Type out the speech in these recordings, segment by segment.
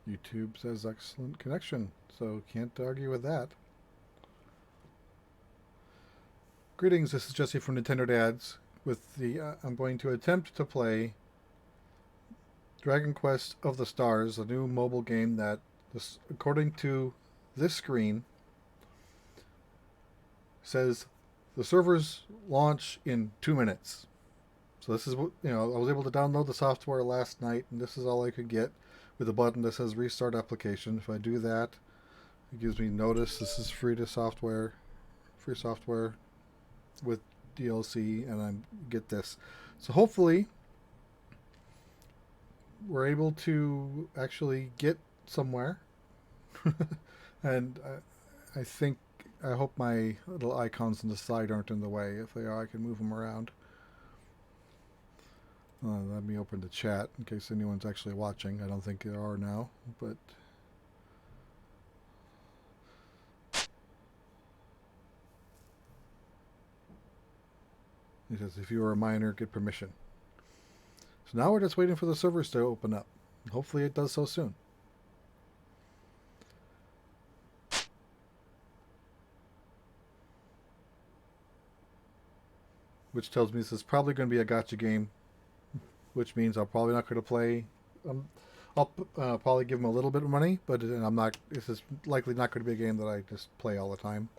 YouTube says excellent connection, so can't argue with that. Greetings, this is Jesse from Nintendo Dads. With the I'm going to attempt to play Dragon Quest of the Stars, a new mobile game that, according to this screen, says the servers launch in 2 minutes. So this is what I was able to download the software last night, and this is all I could get with a button that says restart application. If I do that, it gives me notice this is free software with DLC, and I get this. So hopefully we're able to actually get somewhere. And I hope my little icons on the side aren't in the way. If they are, I can move them around. Let me open the chat in case anyone's actually watching. I don't think there are now, but he says if you are a minor, get permission. So now we're just waiting for the servers to open up. Hopefully it does so soon. Which tells me this is probably going to be a gacha game, which means I'm probably not going to play. I'll probably give them a little bit of money, but I'm not. This is likely not going to be a game that I just play all the time.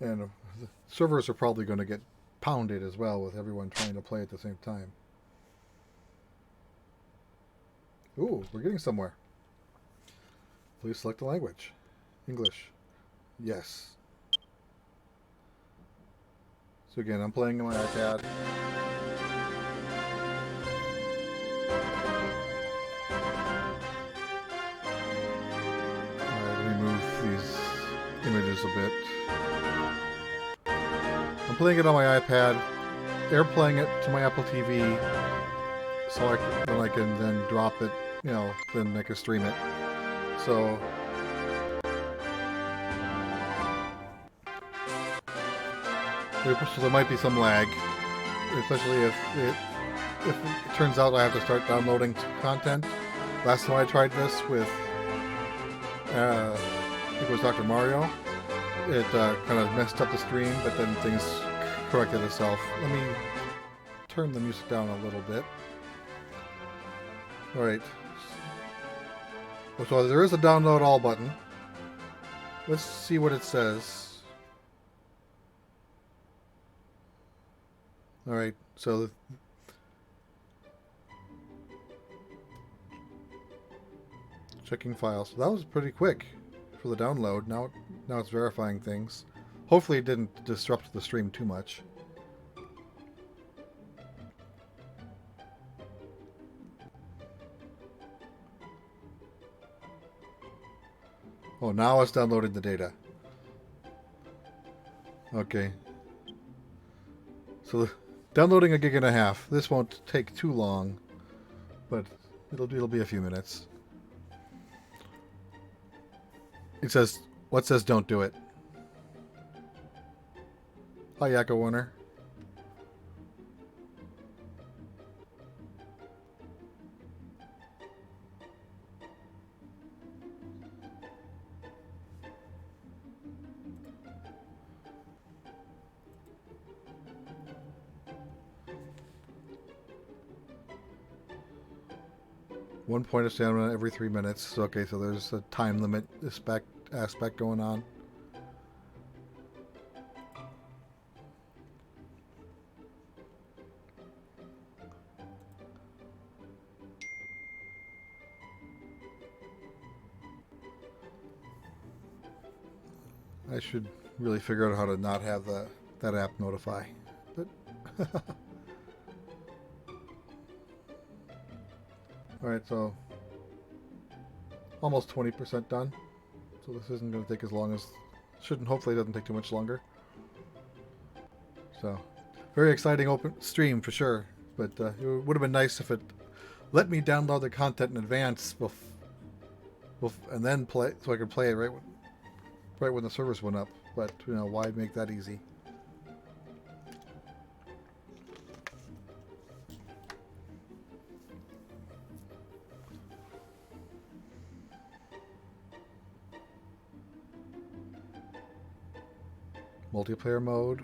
And the servers are probably going to get pounded as well with everyone trying to play at the same time. Ooh, we're getting somewhere. Please select a language. English. Yes. So again, I'm playing on my iPad. Let me move these images a bit. I'm playing it on my iPad, airplaying it to my Apple TV, so then I can then drop it, then I can stream it. So there might be some lag, especially if it turns out I have to start downloading content. Last time I tried this with, I think it was Dr. Mario, it kind of messed up the stream, but then things corrected itself. Let me turn the music down a little bit. Alright. So there is a download all button. Let's see what it says. Alright, so checking files. So that was pretty quick for the download. Now it's verifying things. Hopefully it didn't disrupt the stream too much. Oh, now it's downloading the data. Okay. So downloading 1.5 gigs. This won't take too long, but it'll be a few minutes. It says, what says don't do it? Hi, Yakko Warner. One point of stamina every 3 minutes. Okay, so there's a time limit aspect going on. I should really figure out how to not have that app notify. But alright, so almost 20% done. So this isn't going to take as long as... hopefully it doesn't take too much longer. So, very exciting open stream for sure. But it would have been nice if it let me download the content in advance and then play, so I could play it right when the servers went up. But, why make that easy? multiplayer mode.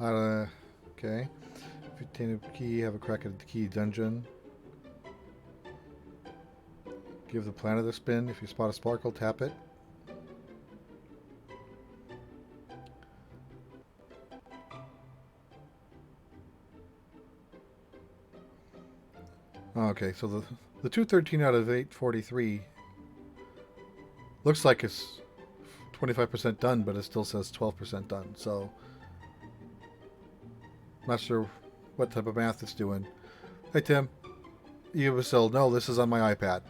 Okay. If you obtain a key, have a crack at the key dungeon. Give the planet a spin. If you spot a sparkle, tap it. Okay, so the 213 out of 843 looks like it's 25% done, but it still says 12% done. So, not sure what type of math it's doing. Hey, Tim. You still no, this is on my iPad.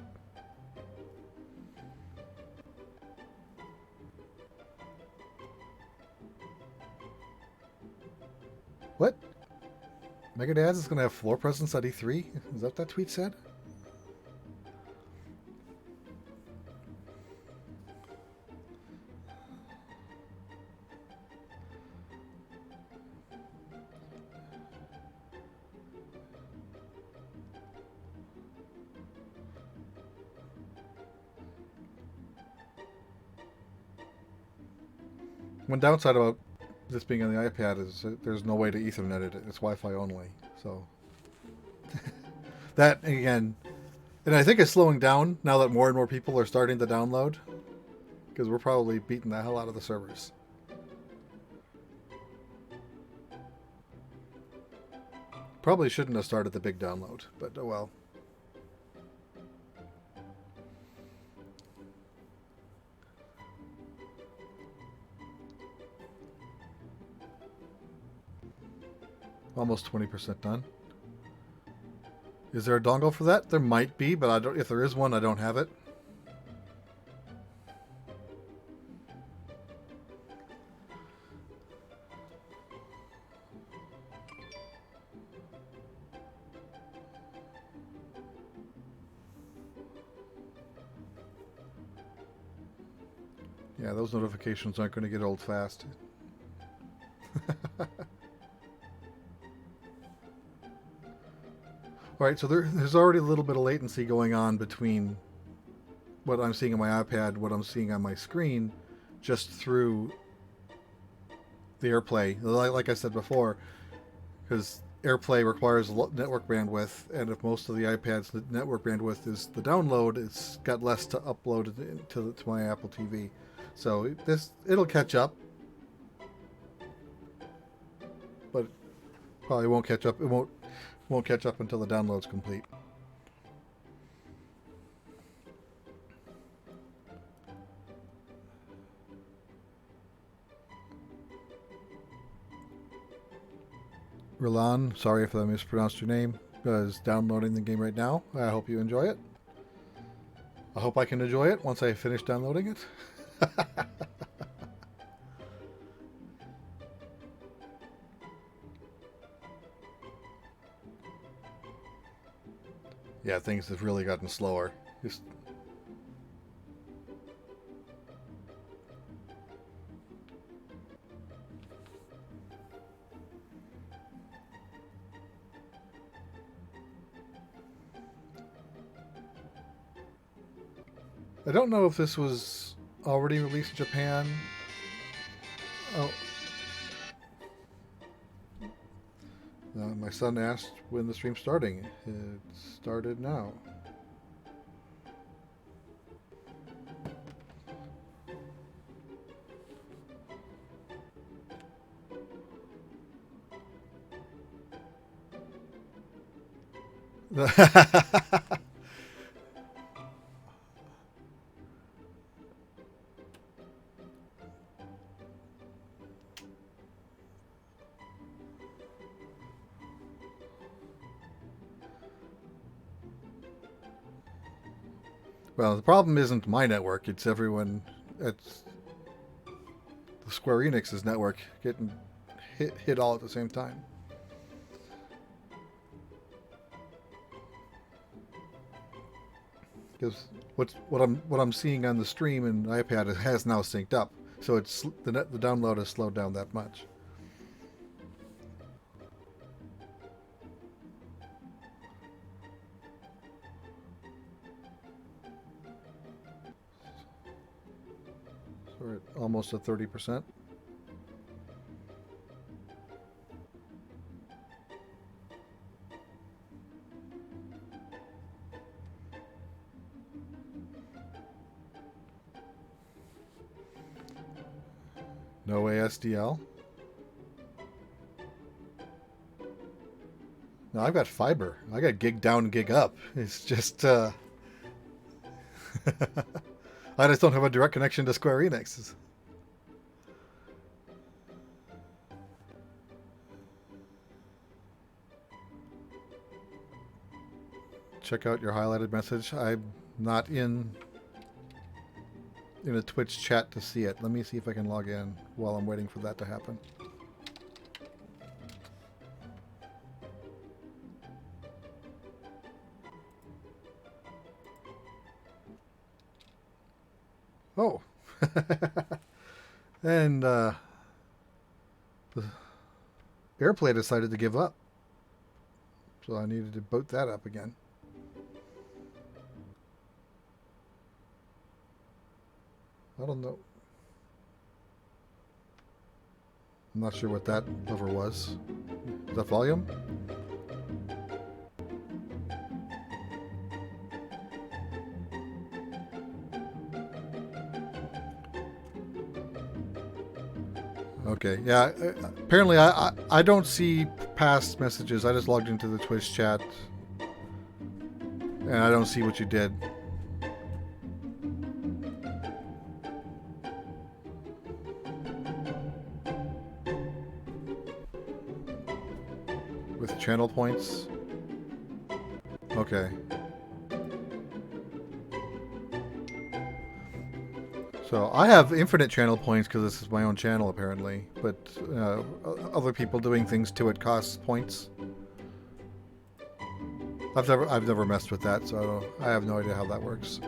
What? Megadad is going to have floor presence at E3? Is that what that tweet said? One downside about this being on the iPad is that there's no way to Ethernet it. It's Wi-Fi only. So that again, and I think it's slowing down now that more and more people are starting to download, because we're probably beating the hell out of the servers. Probably shouldn't have started the big download, but oh well. Almost 20% done. Is there a dongle for that? There might be, but I don't. If there is one, I don't have it. Yeah, those notifications aren't going to get old fast. Alright, so there's already a little bit of latency going on between what I'm seeing on my iPad, what I'm seeing on my screen, just through the AirPlay. Like I said before, because AirPlay requires network bandwidth, and if most of the iPad's network bandwidth is the download, it's got less to upload to my Apple TV. So it'll catch up, but probably won't catch up. It won't catch up until the download's complete. Rilan, sorry if I mispronounced your name, is downloading the game right now. I hope you enjoy it. I hope I can enjoy it once I finish downloading it. Yeah, things have really gotten slower. I don't know if this was already released in Japan. Oh. My son asked when the stream's starting. It started now. Well, the problem isn't my network, it's everyone at the Square Enix's network getting hit all at the same time. Because what I'm seeing on the stream and iPad has now synced up, so it's the download has slowed down that much. We're at almost at 30%. No ASDL. No, I've got fiber. I got gig down, gig up. It's just, I just don't have a direct connection to Square Enix. Check out your highlighted message. I'm not in a Twitch chat to see it. Let me see if I can log in while I'm waiting for that to happen. Oh. And the AirPlay decided to give up. So I needed to boot that up again. I don't know. I'm not sure what that lever was. Is that volume? Okay, yeah. Apparently, I don't see past messages. I just logged into the Twitch chat, and I don't see what you did. With channel points. Okay. So I have infinite channel points because this is my own channel apparently, but other people doing things to it costs points. I've never messed with that, so I have no idea how that works.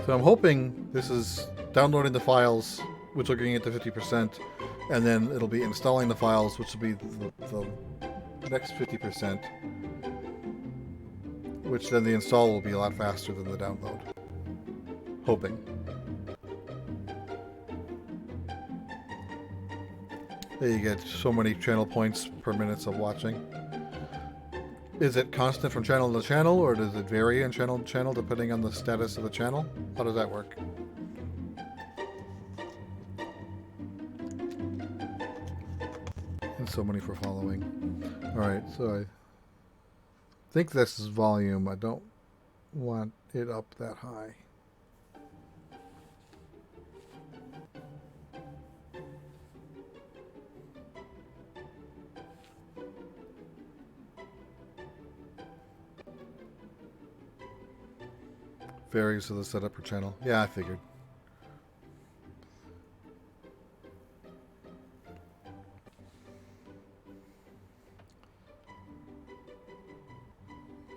So I'm hoping this is downloading the files, which are getting it to 50%, and then it'll be installing the files, which will be the next 50%, which then the install will be a lot faster than the download. Hoping. There you get so many channel points per minute of watching. Is it constant from channel to channel, or does it vary in channel to channel depending on the status of the channel? How does that work? And so many for following. Alright, so I think this is volume. I don't want it up that high. Varies with the setup per channel. Yeah, I figured.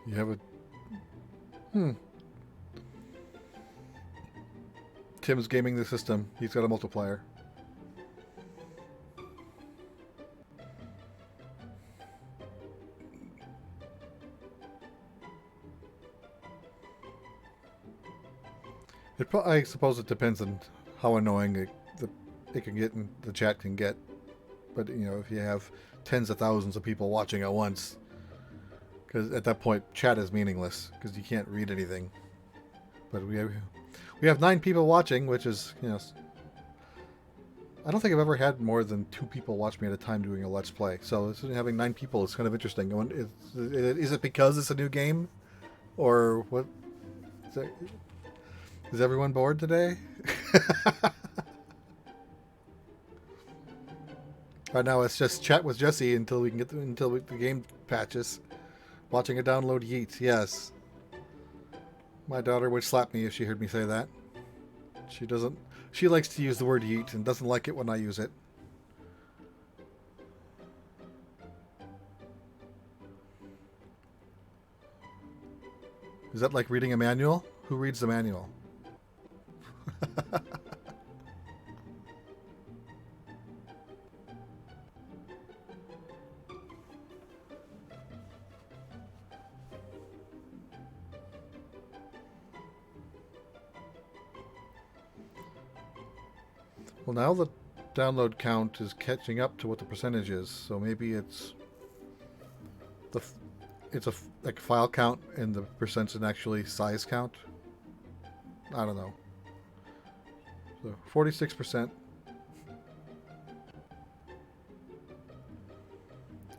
You have a... Tim's gaming the system. He's got a multiplier. I suppose it depends on how annoying it can get and the chat can get. But, you know, if you have tens of thousands of people watching at once, because at that point, chat is meaningless because you can't read anything. But we have 9 people watching, which is, you know, I don't think I've ever had more than 2 people watch me at a time doing a Let's Play. So having 9 people is kind of interesting. Is it because it's a new game? Or what? Is everyone bored today? Right now it's just chat with Jesse until we can get the game patches. Watching a download yeet, yes. My daughter would slap me if she heard me say that. She likes to use the word yeet and doesn't like it when I use it. Is that like reading a manual? Who reads the manual? Well, now the download count is catching up to what the percentage is, so maybe the it's a like file count and the percent's an actually size count. I don't know. So 46%.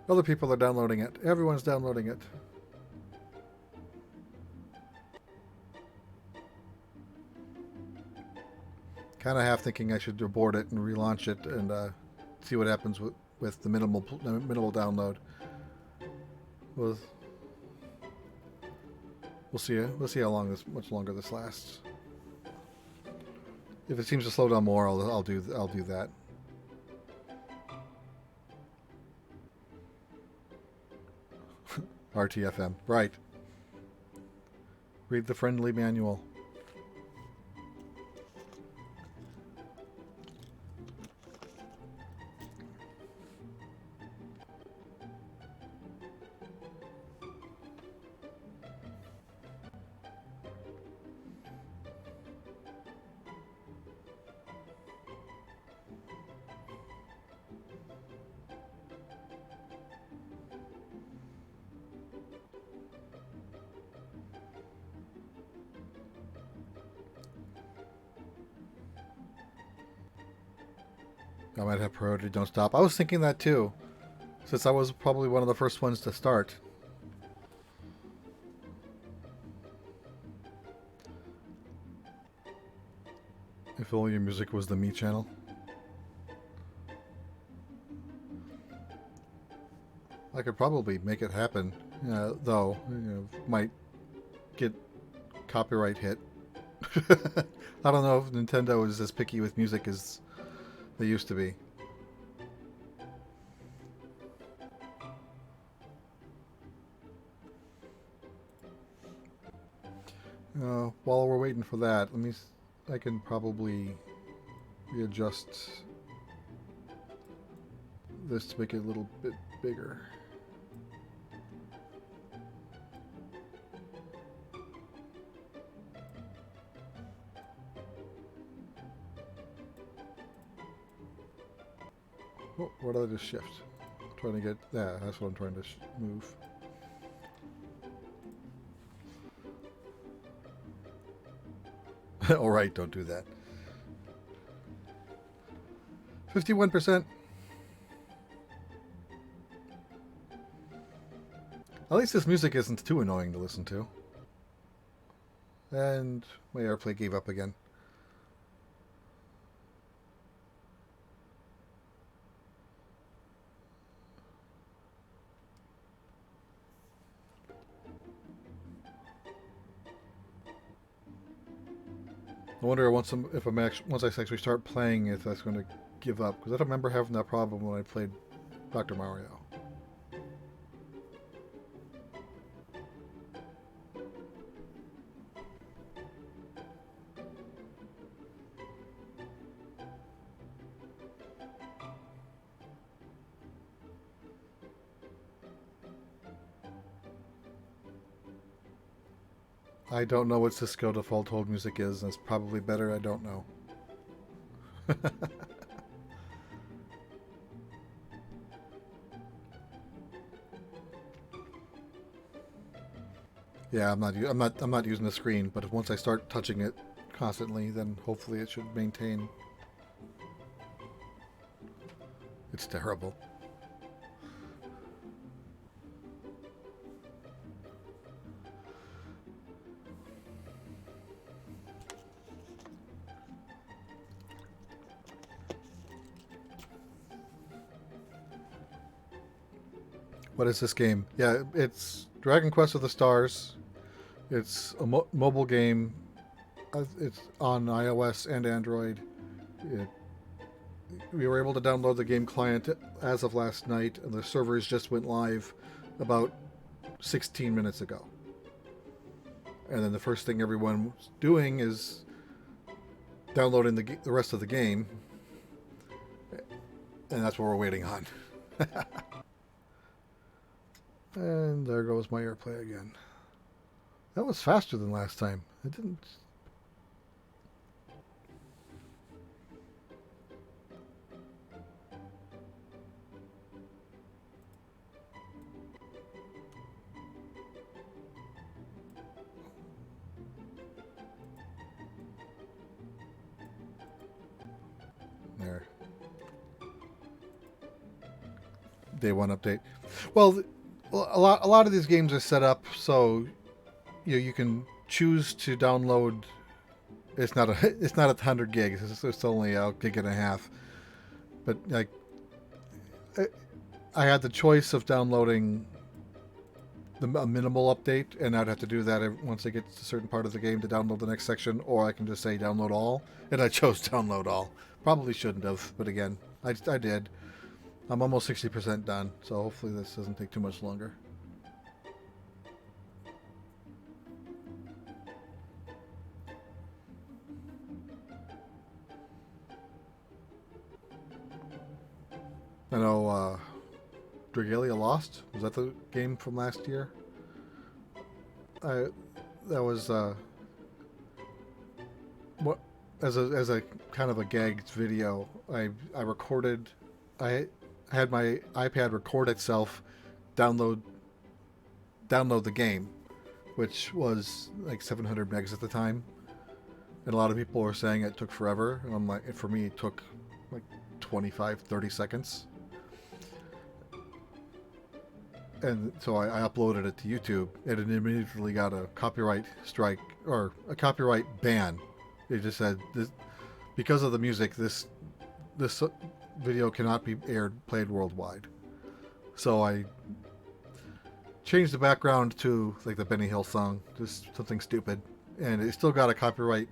Other people are downloading it. Everyone's downloading it. Kind of half thinking I should abort it and relaunch it and see what happens with the minimal download. We'll see. We'll see how much longer this lasts. If it seems to slow down more, I'll do that. RTFM, right? Read the friendly manual. I might have priority don't stop. I was thinking that too, since I was probably one of the first ones to start. If only your music was the me channel. I could probably make it happen, though. Might get copyright hit. I don't know if Nintendo is as picky with music as they used to be. While we're waiting for that, I can probably readjust this to make it a little bit bigger. Oh, what did I just shift? I'm trying to get... Yeah, that's what I'm trying to move. Alright, don't do that. 51%. At least this music isn't too annoying to listen to. And my AirPlay gave up again. I wonder once I actually start playing, if that's going to give up, because I don't remember having that problem when I played Dr. Mario. I don't know what Cisco default hold music is, and it's probably better I don't know. Yeah, I'm not using the screen, but once I start touching it constantly, then hopefully it should maintain. It's terrible. What is this game? Yeah, it's Dragon Quest of the Stars. It's a mobile game. It's on iOS and Android. We were able to download the game client as of last night, and the servers just went live about 16 minutes ago. And then the first thing everyone's doing is downloading the rest of the game, and that's what we're waiting on. And there goes my AirPlay again. That was faster than last time. It didn't... there. Day one update. Well, a lot of these games are set up so you can choose to download. It's not a 100 gigs. It's only a gig and a half. But like, I had the choice of downloading a minimal update, and I'd have to do that once I get to a certain part of the game to download the next section, or I can just say download all, and I chose download all. Probably shouldn't have, but again, I did. I'm almost 60% done, so hopefully this doesn't take too much longer. I know Dragalia Lost. Was that the game from last year? That was what as a kind of a gagged video. I recorded. I had my iPad record itself, download the game, which was like 700 megs at the time, and a lot of people were saying it took forever. And I'm like, for me, it took like 25-30 seconds. And so I uploaded it to YouTube, and it immediately got a copyright strike or a copyright ban. It just said this, because of the music, this video cannot be played worldwide. So I changed the background to like the Benny Hill song, just something stupid, and it still got a copyright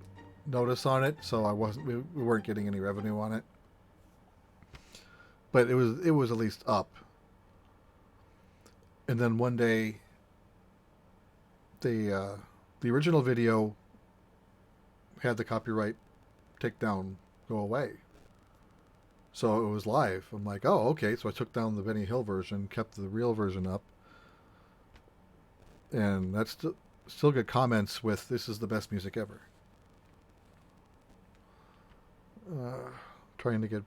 notice on it. So we weren't getting any revenue on it, but it was at least up. And then one day, the original video had the copyright takedown go away. So it was live. I'm like, oh, okay. So I took down the Benny Hill version, kept the real version up, and that's still good comments with "This is the best music ever." Trying to get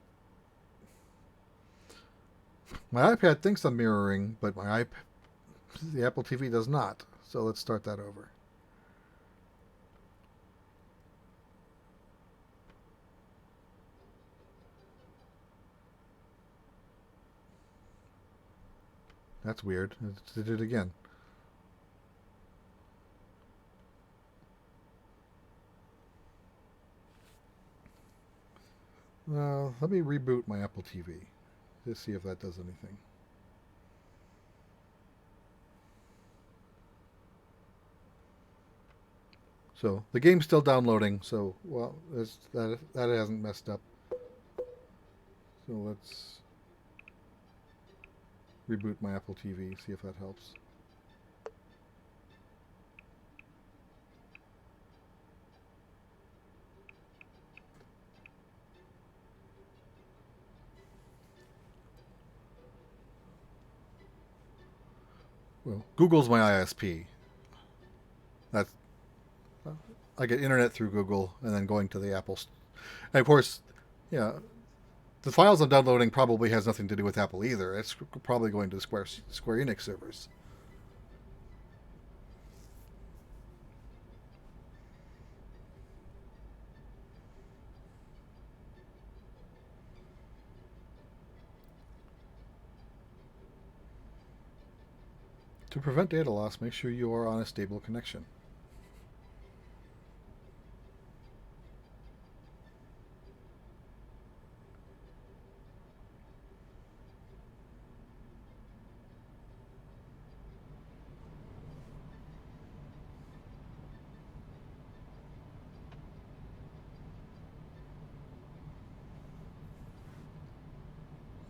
my iPad thinks I'm mirroring, but the Apple TV does not. So let's start that over. That's weird. It did it again. Let me reboot my Apple TV. Let's see if that does anything. So the game's still downloading. So well, that hasn't messed up. So let's reboot my Apple TV. See if that helps. Well, Google's my ISP. That's I get internet through Google, and then going to the Apple. And of course, yeah, the files I'm downloading probably has nothing to do with Apple either. It's probably going to Square Enix servers. To prevent data loss, make sure you are on a stable connection.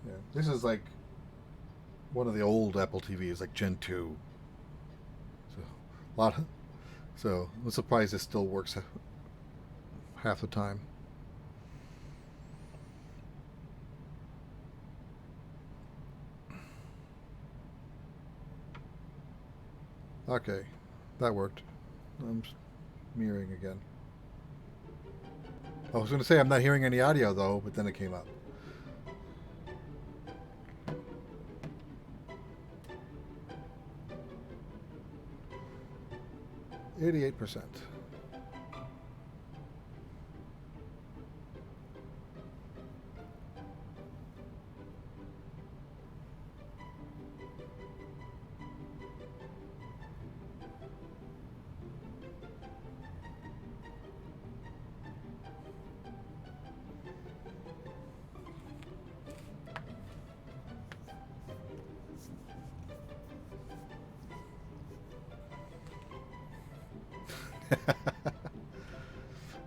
Yeah, this is like one of the old Apple TVs, like Gen 2. So I'm surprised it still works half the time. Okay, that worked. I'm mirroring again. I was going to say I'm not hearing any audio though, but then it came up. 88%.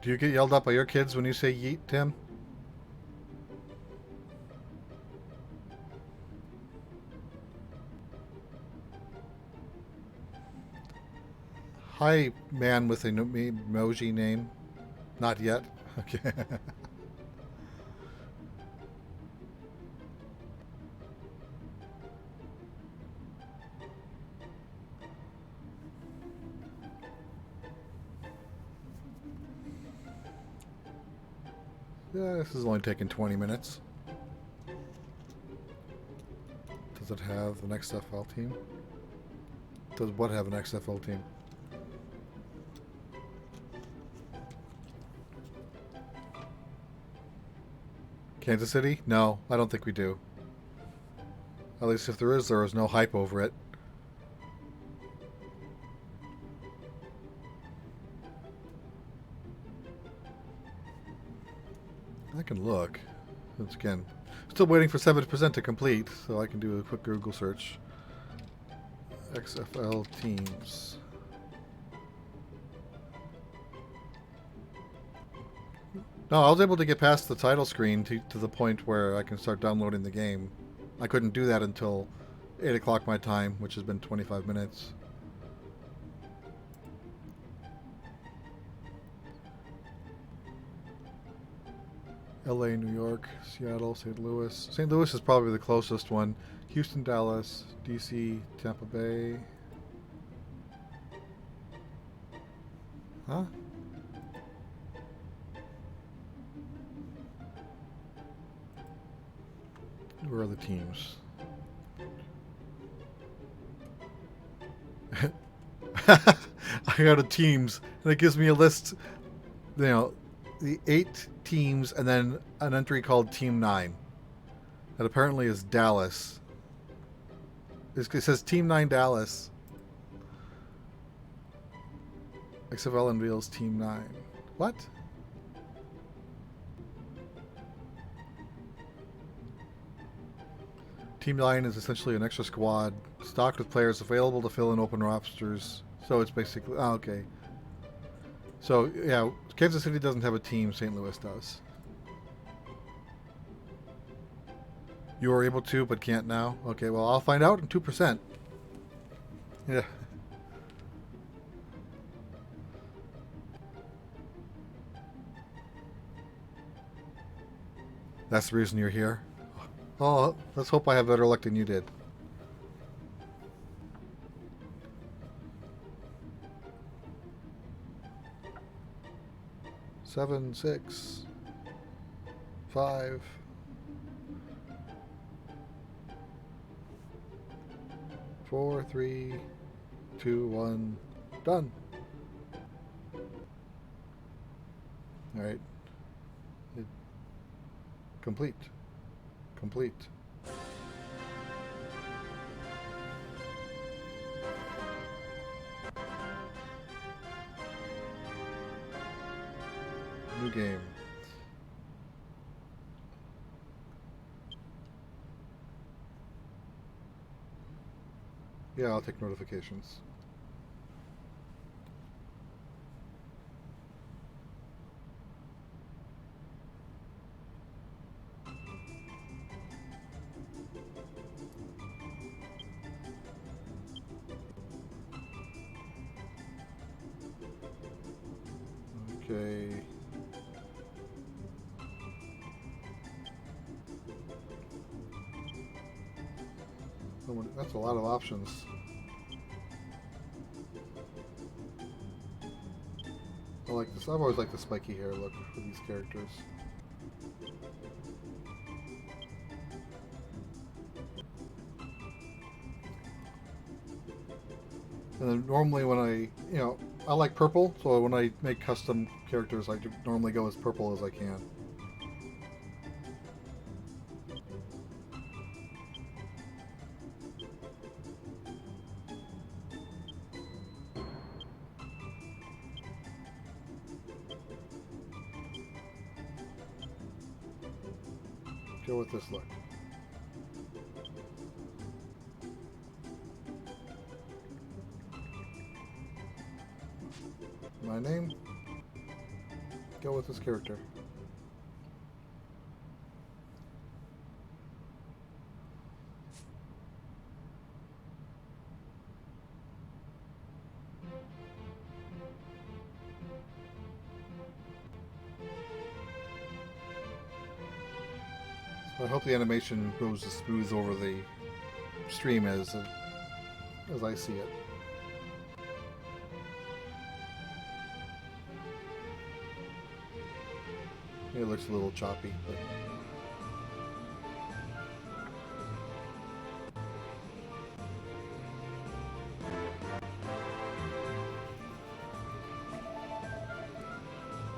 Do you get yelled at by your kids when you say yeet, Tim? Hi, man with a emoji name. Not yet. Okay. Yeah, this is only taking 20 minutes. Does it have an XFL team? Does what have an XFL team? Kansas City? No, I don't think we do. At least if there is no hype over it. I can look. Once again, still waiting for 70% to complete, so I can do a quick Google search. XFL teams. No, I was able to get past the title screen to the point where I can start downloading the game. I couldn't do that until 8 o'clock my time, which has been 25 minutes. LA, New York, Seattle, St. Louis. St. Louis is probably the closest one. Houston, Dallas, DC, Tampa Bay. Huh? Where are the teams? I go to teams, and it gives me a list, you know, the 8 teams, and then an entry called Team 9. That apparently is Dallas. It says Team 9 Dallas. XFL unveils Team 9. What? Team 9 is essentially an extra squad stocked with players available to fill in open rosters. So it's basically... Oh, okay. So, yeah, Kansas City doesn't have a team. St. Louis does. You were able to, but can't now? Okay, well, I'll find out in 2%. Yeah. That's the reason you're here? Oh, let's hope I have better luck than you did. Seven, 6, 5. 4, 3, 2, 1. Done. Alright. Complete. Complete. New game. Yeah, I'll take notifications. Okay. That's a lot of options. I like this. I've always liked the spiky hair look for these characters. And then normally when I like purple, so when I make custom characters, I normally go as purple as I can. Go with this look. My name? Go with this character. I hope the animation goes as smooth over the stream as I see it. It looks a little choppy, but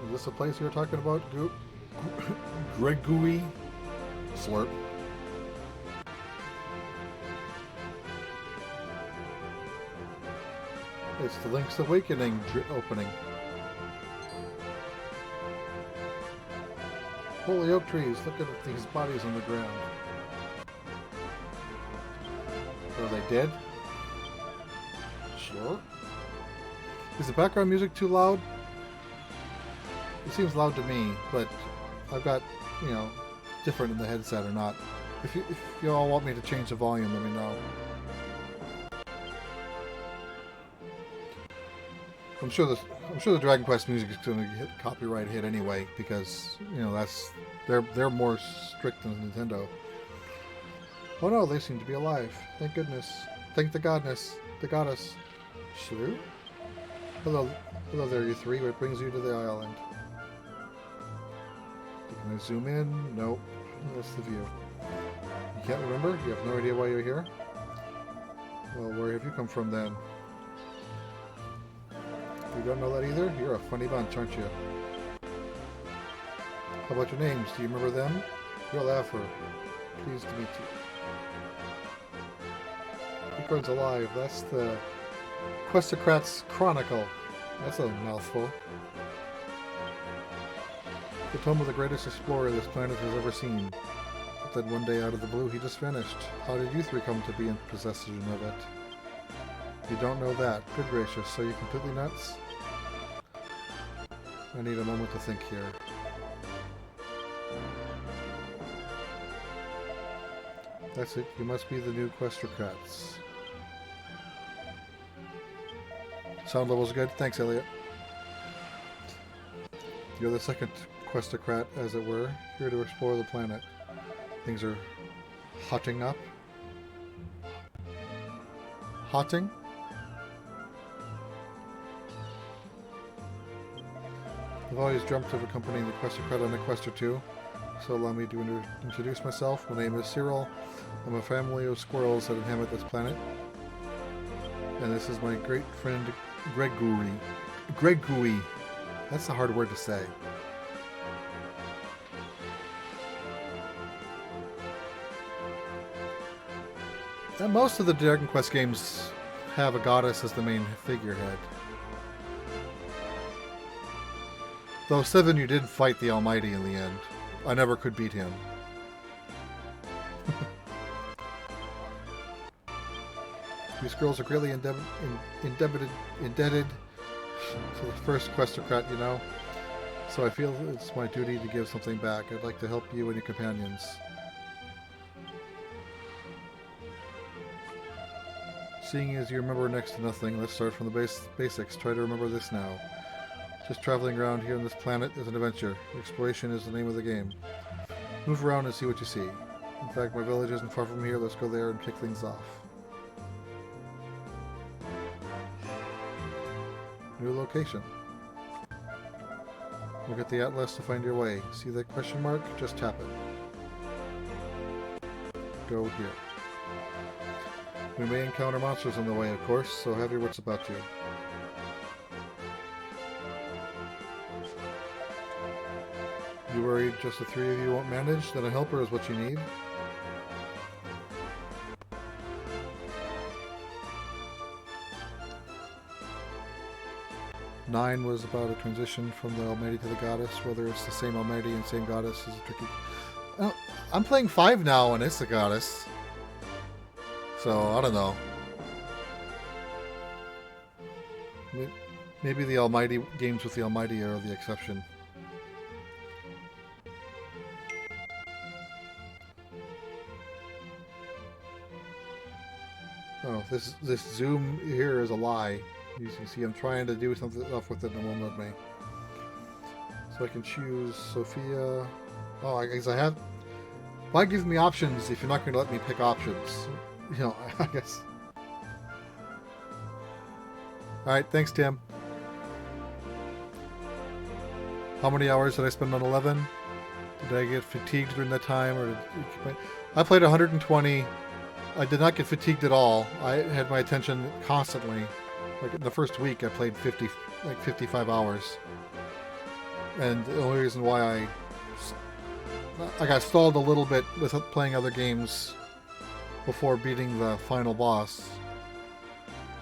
is this the place you were talking about? Gregui Slurp. It's the Link's Awakening opening. Holy oak trees, look at these bodies on the ground. Are they dead? Sure. Is the background music too loud? It seems loud to me, but I've got, different in the headset or not. If you all want me to change the volume, let me know. I'm sure the Dragon Quest music is going to hit copyright hit anyway, because they're more strict than Nintendo. Oh no, they seem to be alive. Thank goodness. Thank the goddess. Shrew? Hello there, you three. What brings you to the island? Can I zoom in? Nope. That's the view. You can't remember? You have no idea why you're here? Well, where have you come from then? You don't know that either? You're a funny bunch, aren't you? How about your names? Do you remember them? You're Laffer. Pleased to meet you. Acorn's alive. That's the Questocrat's Chronicle. That's a mouthful. The tome of the greatest explorer this planet has ever seen. But then one day out of the blue he just vanished. How did you three come to be in possession of it? You don't know that. Good gracious, so you're completely nuts? I need a moment to think here. That's it, you must be the new Questocrats. Sound level's good? Thanks, Elliot. You're the second Questocrat, as it were, here to explore the planet. Things are hotting up. Hotting? I've always dreamt of accompanying the Questocrat on a quest or two, so allow me to introduce myself. My name is Cyril. I'm a family of squirrels that inhabit this planet. And this is my great friend Gregui. Gregui. That's a hard word to say. And most of the Dragon Quest games have a goddess as the main figurehead. Though 7, you did fight the Almighty in the end. I never could beat him. These girls are greatly indebted to the first Questocrat, So I feel it's my duty to give something back. I'd like to help you and your companions. Seeing as you remember next to nothing, let's start from the basics. Try to remember this now. Just traveling around here on this planet is an adventure. Exploration is the name of the game. Move around and see what you see. In fact, my village isn't far from here. Let's go there and kick things off. New location. Look at the atlas to find your way. See that question mark? Just tap it. Go here. We may encounter monsters on the way, of course, so have your wits about you. You worried just the three of you won't manage? Then a helper is what you need. Nine was about a transition from the Almighty to the Goddess. Whether it's the same Almighty and same Goddess is a tricky... Oh, I'm playing 5 now and it's the Goddess. So, I don't know. Maybe the Almighty games with the Almighty are the exception. Oh, this zoom here is a lie. You can see I'm trying to do something else with it and it won't let me. So I can choose Sophia. Oh, I guess I have. Why give me options if you're not going to let me pick options? You know, I guess. Alright, thanks, Tim. How many hours did I spend on 11? Did I get fatigued during that time? Or I played 120. I did not get fatigued at all. I had my attention constantly. Like in the first week, I played 55 hours. And the only reason why I got stalled a little bit with playing other games before beating the final boss.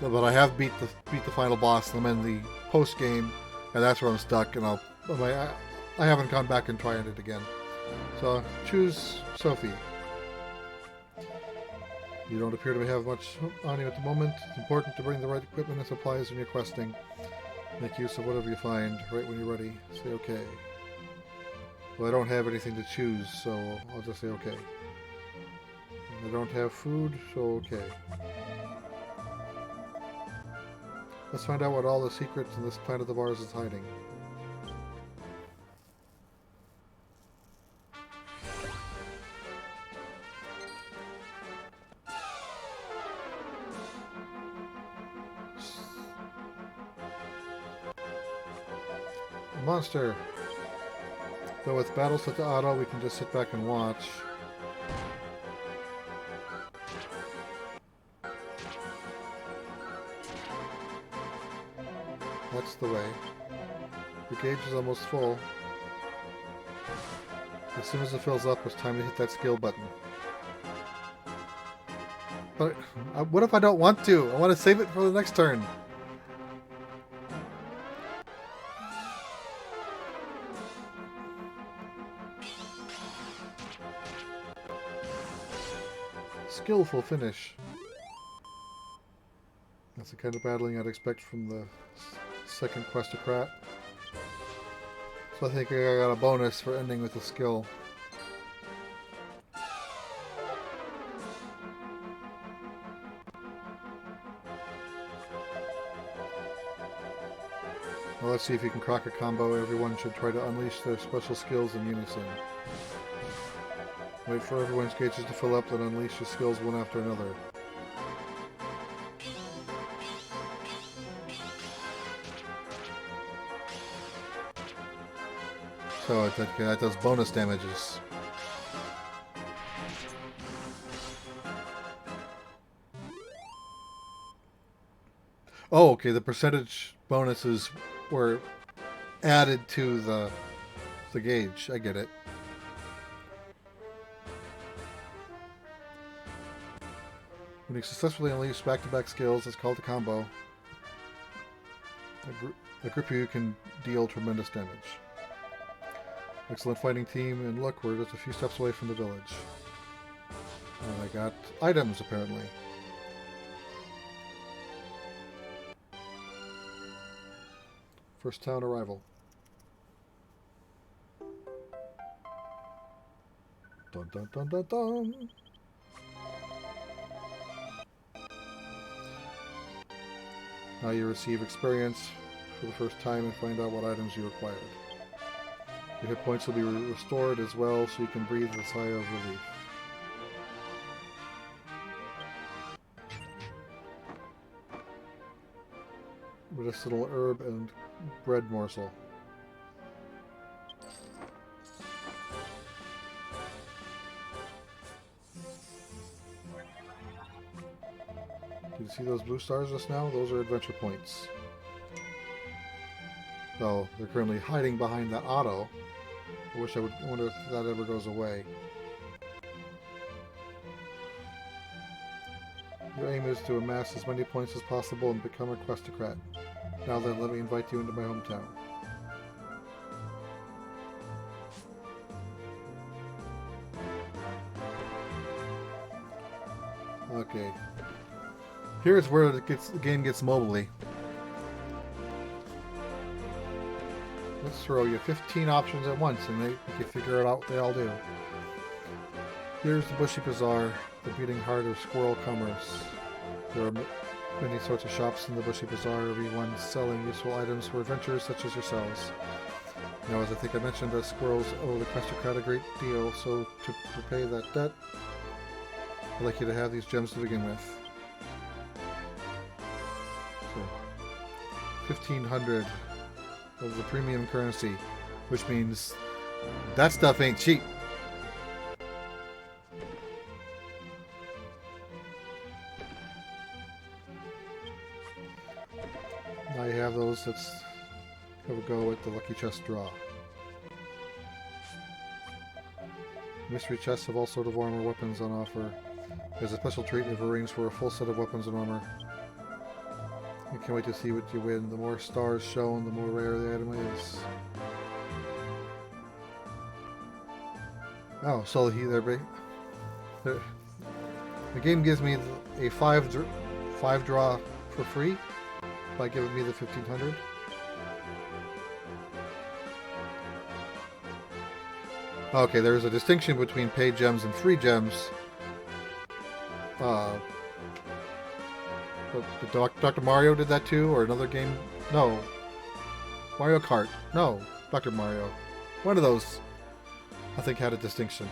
But I have beat the final boss. I'm in the post game, and that's where I'm stuck. And I haven't gone back and tried it again. So choose Sophie. You don't appear to have much on you at the moment. It's important to bring the right equipment and supplies when you're questing. Make use of whatever you find right when you're ready. Say okay. Well, I don't have anything to choose, so I'll just say okay. I don't have food, so okay. Let's find out what all the secrets in this planet of ours is hiding. A monster! Though with battles set to auto, we can just sit back and watch. That's the way. The gauge is almost full. As soon as it fills up, it's time to hit that skill button. But what if I don't want to? I want to save it for the next turn. Skillful finish. That's the kind of battling I'd expect from the second Questocrat. So I think I got a bonus for ending with a skill. Well, let's see if you can crack a combo. Everyone should try to unleash their special skills in unison. Wait for everyone's gauges to fill up, then unleash your skills one after another. So that does bonus damages. Oh, okay, the percentage bonuses were added to the gauge. I get it. When you successfully unleash back-to-back skills, it's called a combo. A group of you can deal tremendous damage. Excellent fighting team, and look, we're just a few steps away from the village. And I got items, apparently. First town arrival. Dun dun dun dun dun! Now you receive experience for the first time and find out what items you acquired. Your hit points will be restored as well, so you can breathe a sigh of relief. Medicinal herb and bread morsel. Did you see those blue stars just now? Those are adventure points. Though they're currently hiding behind that auto. I wonder if that ever goes away. Your aim is to amass as many points as possible and become a Questocrat. Now then, let me invite you into my hometown. Okay. Here's where the game gets mobily. Let's throw you 15 options at once, and you can figure it out what they all do. Here's the Bushy Bazaar, the beating heart of squirrel commerce. There are many sorts of shops in the Bushy Bazaar, everyone selling useful items for adventurers such as yourselves. Now, as I think I mentioned, the squirrels owe the Questocrat a great deal, so to repay that debt, I'd like you to have these gems to begin with. So, 1,500 of the premium currency, which means that stuff ain't cheap. Now you have those. Let's have a go at the lucky chest draw. Mystery chests have all sorts of armor weapons on offer. There's a special treat if arranged for a full set of weapons and armor. I can't wait to see what you win. The more stars shown, the more rare the item is. Oh, so the game gives me a 5 draw for free by giving me the 1,500. Okay, there's a distinction between paid gems and free gems. But Dr. Mario did that too, or another game? No. Mario Kart. No. Dr. Mario. One of those, I think, had a distinction.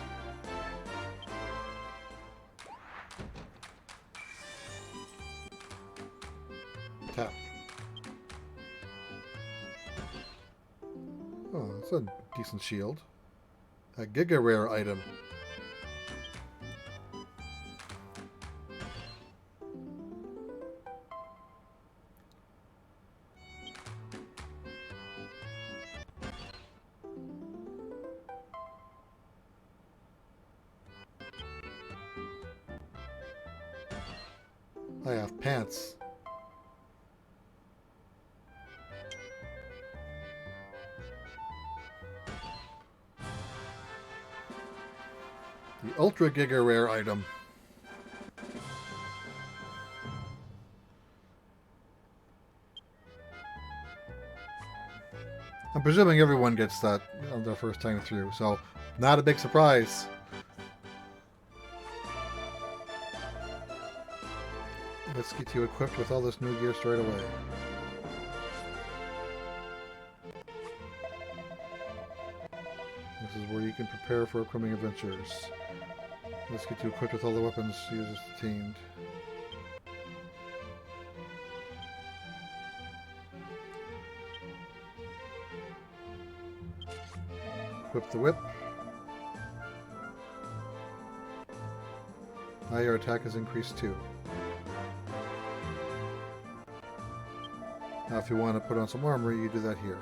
Tap. Oh, that's a decent shield. A Giga Rare item. I have pants. The Ultra Giga Rare item. I'm presuming everyone gets that on their first time through, so not a big surprise. Let's get you equipped with all this new gear straight away. This is where you can prepare for upcoming adventures. Let's get you equipped with all the weapons users attained. Equip the whip. Now your attack is increased too. Now if you want to put on some armor, you do that here.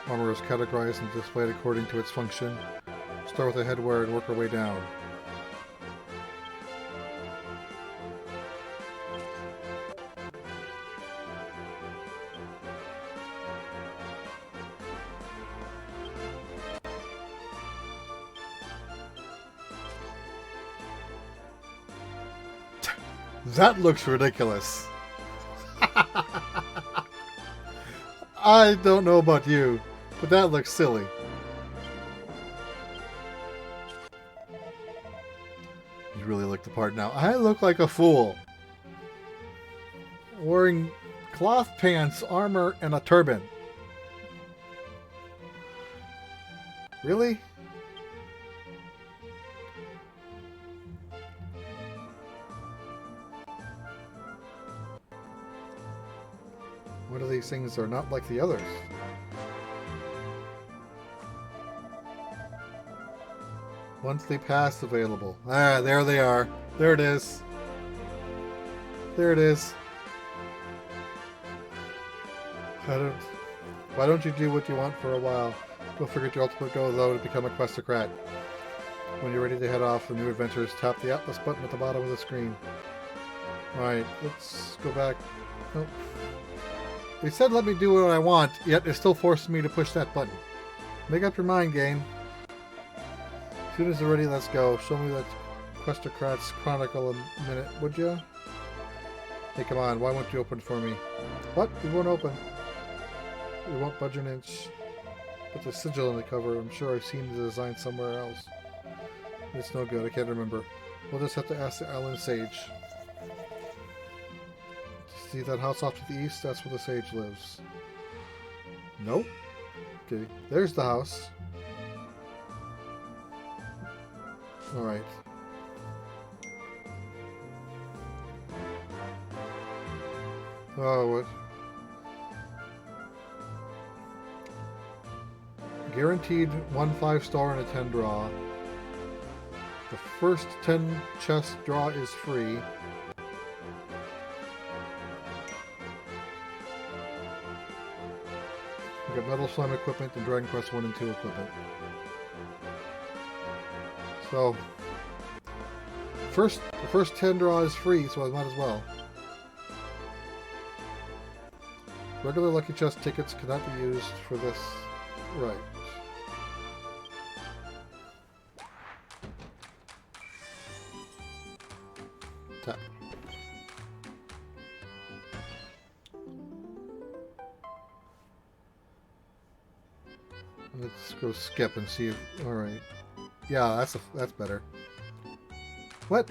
Armor is categorized and displayed according to its function. Start with the headwear and work our way down. That looks ridiculous. I don't know about you, but that looks silly. You really look the part now. I look like a fool. Wearing cloth pants, armor, and a turban. Really? What are these things that are not like the others? Monthly pass available. Ah, there they are. There it is. There it is. Why don't you do what you want for a while? Don't forget your ultimate goal, though, to become a Questocrat. When you're ready to head off for new adventures, tap the Atlas button at the bottom of the screen. Alright, let's go back. Nope. They said let me do what I want, yet it still forces me to push that button. Make up your mind, game. As soon as you're ready, let's go. Show me that Questocrat's Chronicle a minute, would you? Hey, come on. Why won't you open for me? What? It won't open. It won't budge an inch. Put the sigil on the cover. I'm sure I've seen the design somewhere else. It's no good. I can't remember. We'll just have to ask the island sage. See that house off to the east? That's where the sage lives. Nope. Okay, there's the house. Alright. Oh, what? Guaranteed 1 5-star and a 10 draw. The first 10 chest draw is free. We got Metal Slime equipment and Dragon Quest 1 and 2 equipment. So, the first 10 draw is free, so I might as well. Regular Lucky Chest tickets cannot be used for this. Right. Tap. Let's go skip and see if... Alright. Yeah, that's better. What?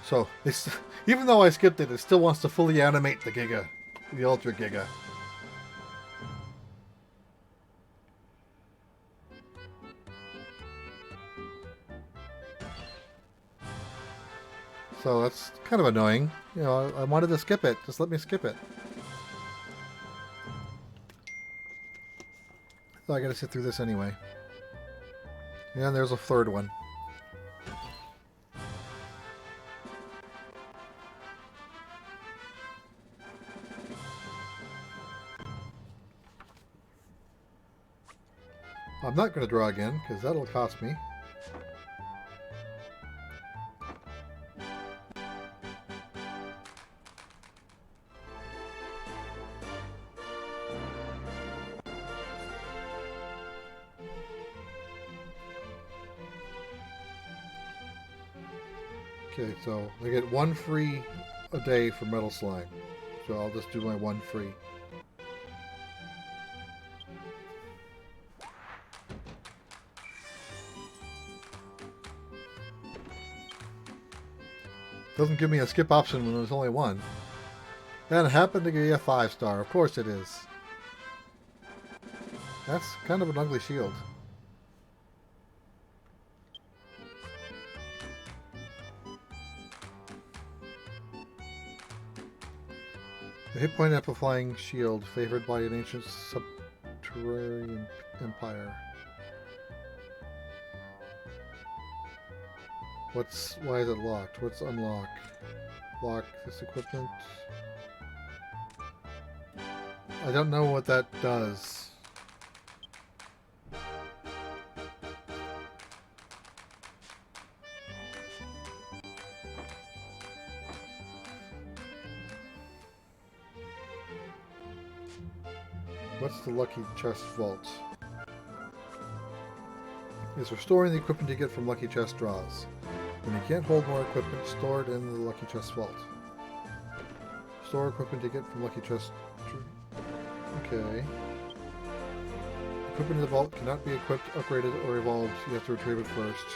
So, it's, even though I skipped it, it still wants to fully animate the Giga. The Ultra Giga. So that's kind of annoying. You know, I wanted to skip it. Just let me skip it. So I gotta sit through this anyway. And there's a third one. I'm not going to draw again, because that'll cost me. Okay, so I get 1 free a day for Metal Slime. So I'll just do my 1 free. Doesn't give me a skip option when there's only 1. And it happened to give you a 5-star. Of course it is. That's kind of an ugly shield. The hit point amplifying shield favored by an ancient subterranean empire. Why is it locked? What's unlock? Lock this equipment. I don't know what that does. What's the Lucky Chest Vault? It's restoring the equipment you get from Lucky Chest draws. When you can't hold more equipment, store it in the Lucky Chest Vault. Store equipment you get from Lucky Chest... Okay. Equipment in the vault cannot be equipped, upgraded, or evolved. You have to retrieve it first.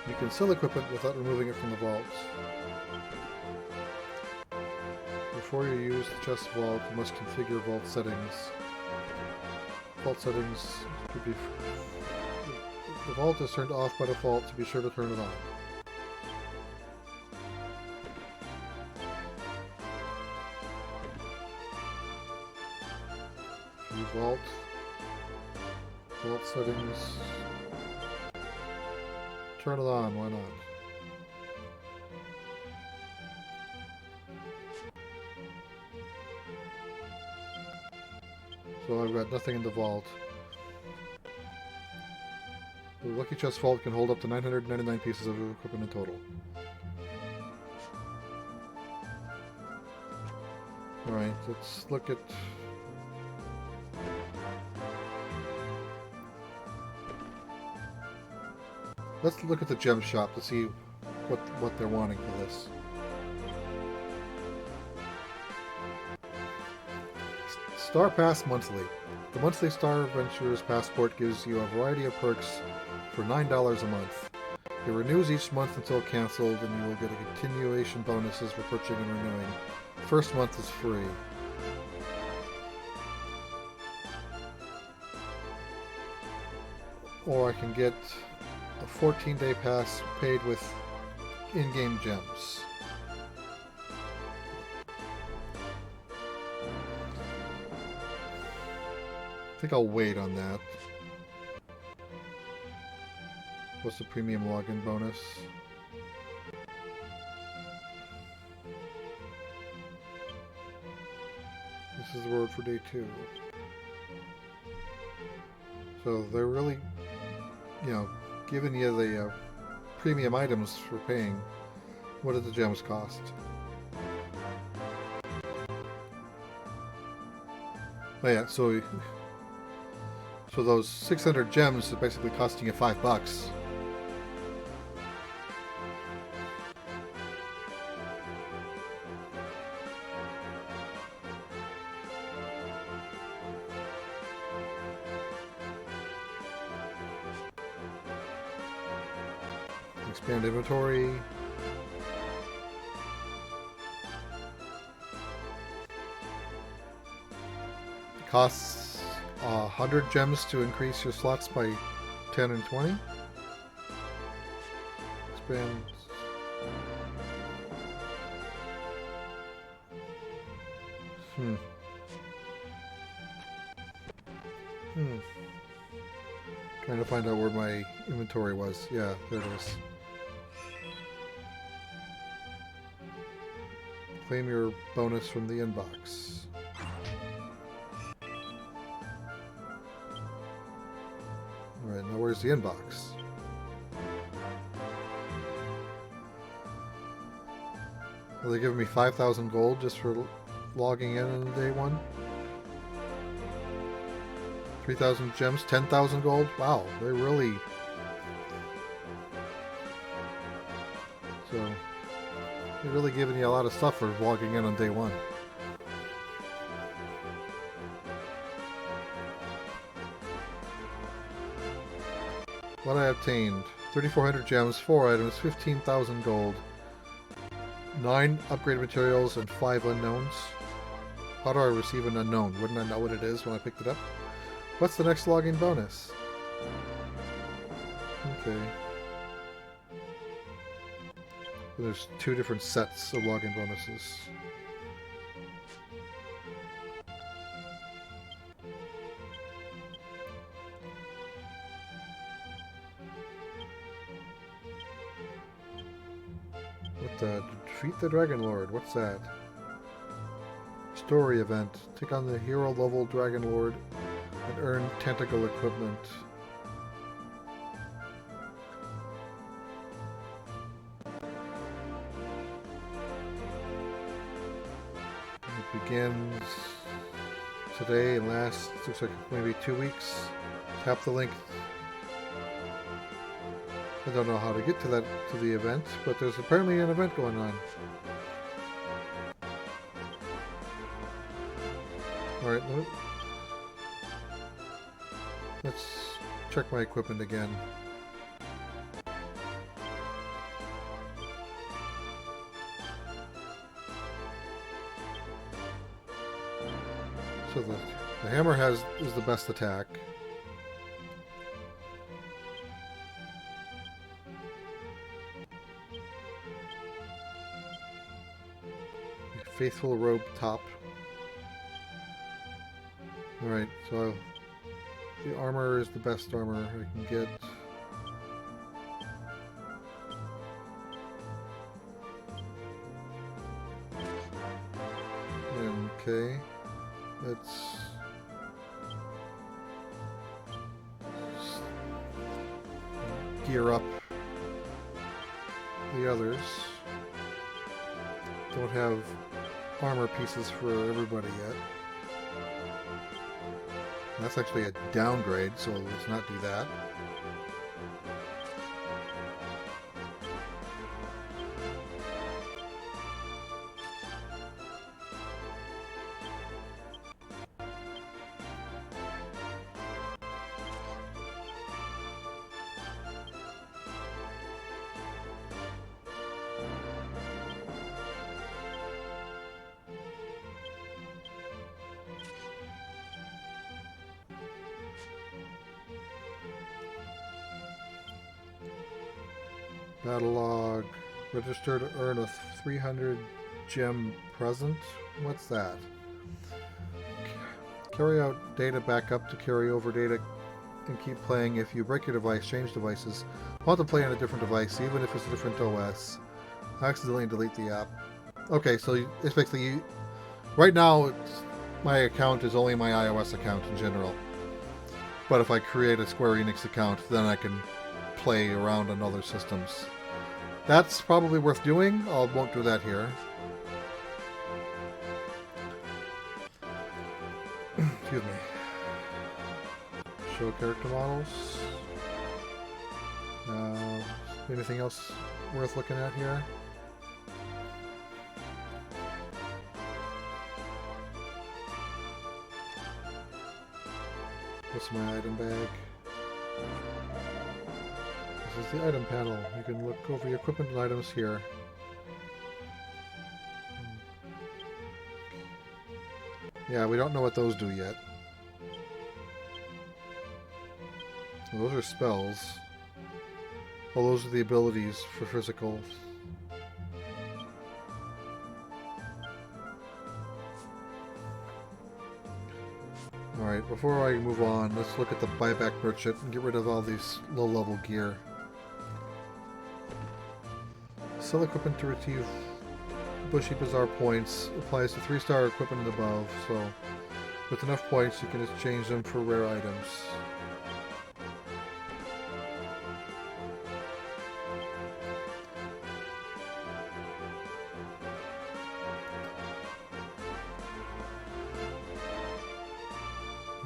You can sell equipment without removing it from the vault. Before you use the chest vault, you must configure vault settings. Vault settings could be... The vault is turned off by default, so be sure to turn it on. View vault. Vault settings. Turn it on, why not? So I've got nothing in the vault. The Lucky Chest Vault can hold up to 999 pieces of equipment in total. Alright, let's look at... Let's look at the gem shop to see what they're wanting for this. Star Pass Monthly. The monthly Star Adventures Passport gives you a variety of perks for $9 a month. It renews each month until canceled, and you will get a continuation bonuses for purchasing and renewing. The first month is free. Or I can get a 14-day pass paid with in-game gems. I think I'll wait on that. What's the premium login bonus? This is the road for day 2. So they're really, giving you the premium items for paying. What do the gems cost? Oh yeah, so those 600 gems are basically costing you $5. Expand inventory. It costs 100 gems to increase your slots by 10 and 20. Expand. Trying to find out where my inventory was. Yeah, there it is. Claim your bonus from the inbox. Alright, now where's the inbox? Are they giving me 5,000 gold just for logging in on day 1? 3,000 gems, 10,000 gold? Wow, they're really... So... They're really giving you a lot of stuff for logging in on day 1. What I obtained: 3,400 gems, 4 items, 15,000 gold, 9 upgraded materials, and 5 unknowns. How do I receive an unknown? Wouldn't I know what it is when I picked it up? What's the next login bonus? Okay. There's 2 different sets of login bonuses. What the? Defeat the Dragon Lord. What's that? Story event. Take on the hero level Dragon Lord and earn tentacle equipment. It begins today and lasts, looks like maybe 2 weeks. Tap the link. I don't know how to get to the event, but there's apparently an event going on. Alright, let's check my equipment again. So the hammer is the best attack. Faithful robe top. Alright, so the armor is the best armor I can get. Okay, let's gear up the others. Don't have armor pieces for everybody yet. That's actually a downgrade, so let's not do that. Battle log. Register to earn a 300 gem present. What's that? Carry out data backup to carry over data and keep playing. If you break your device, change devices. Want to play on a different device, even if it's a different OS. Accidentally delete the app. Okay, so it's basically right now my account is only my iOS account in general. But if I create a Square Enix account, then I can play around on other systems. That's probably worth doing. I won't do that here. Excuse me. Show character models. Anything else worth looking at here? What's my item bag? This is the item panel. You can look over your equipment and items here. Yeah, we don't know what those do yet. Well, those are spells. Well, those are the abilities for physical. Alright, before I move on, let's look at the buyback merchant and get rid of all these low-level gear. Sell equipment to retrieve Bushy Bazaar points. Applies to 3-star equipment and above, so with enough points you can exchange them for rare items.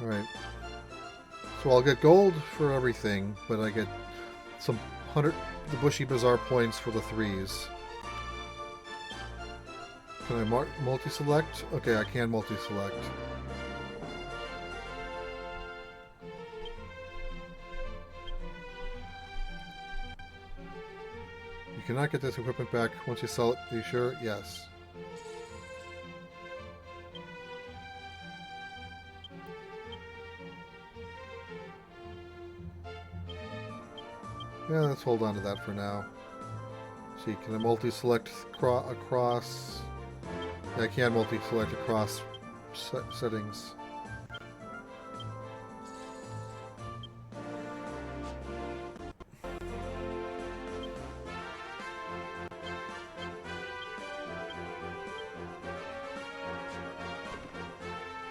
Alright. So I'll get gold for everything, but I get some the Bushy Bazaar points for the 3s. Can I multi-select? Okay, I can multi-select. You cannot get this equipment back once you sell it. Are you sure? Yes. Yeah, let's hold on to that for now. See, can I multi-select across? Yeah, I can multi-select across settings.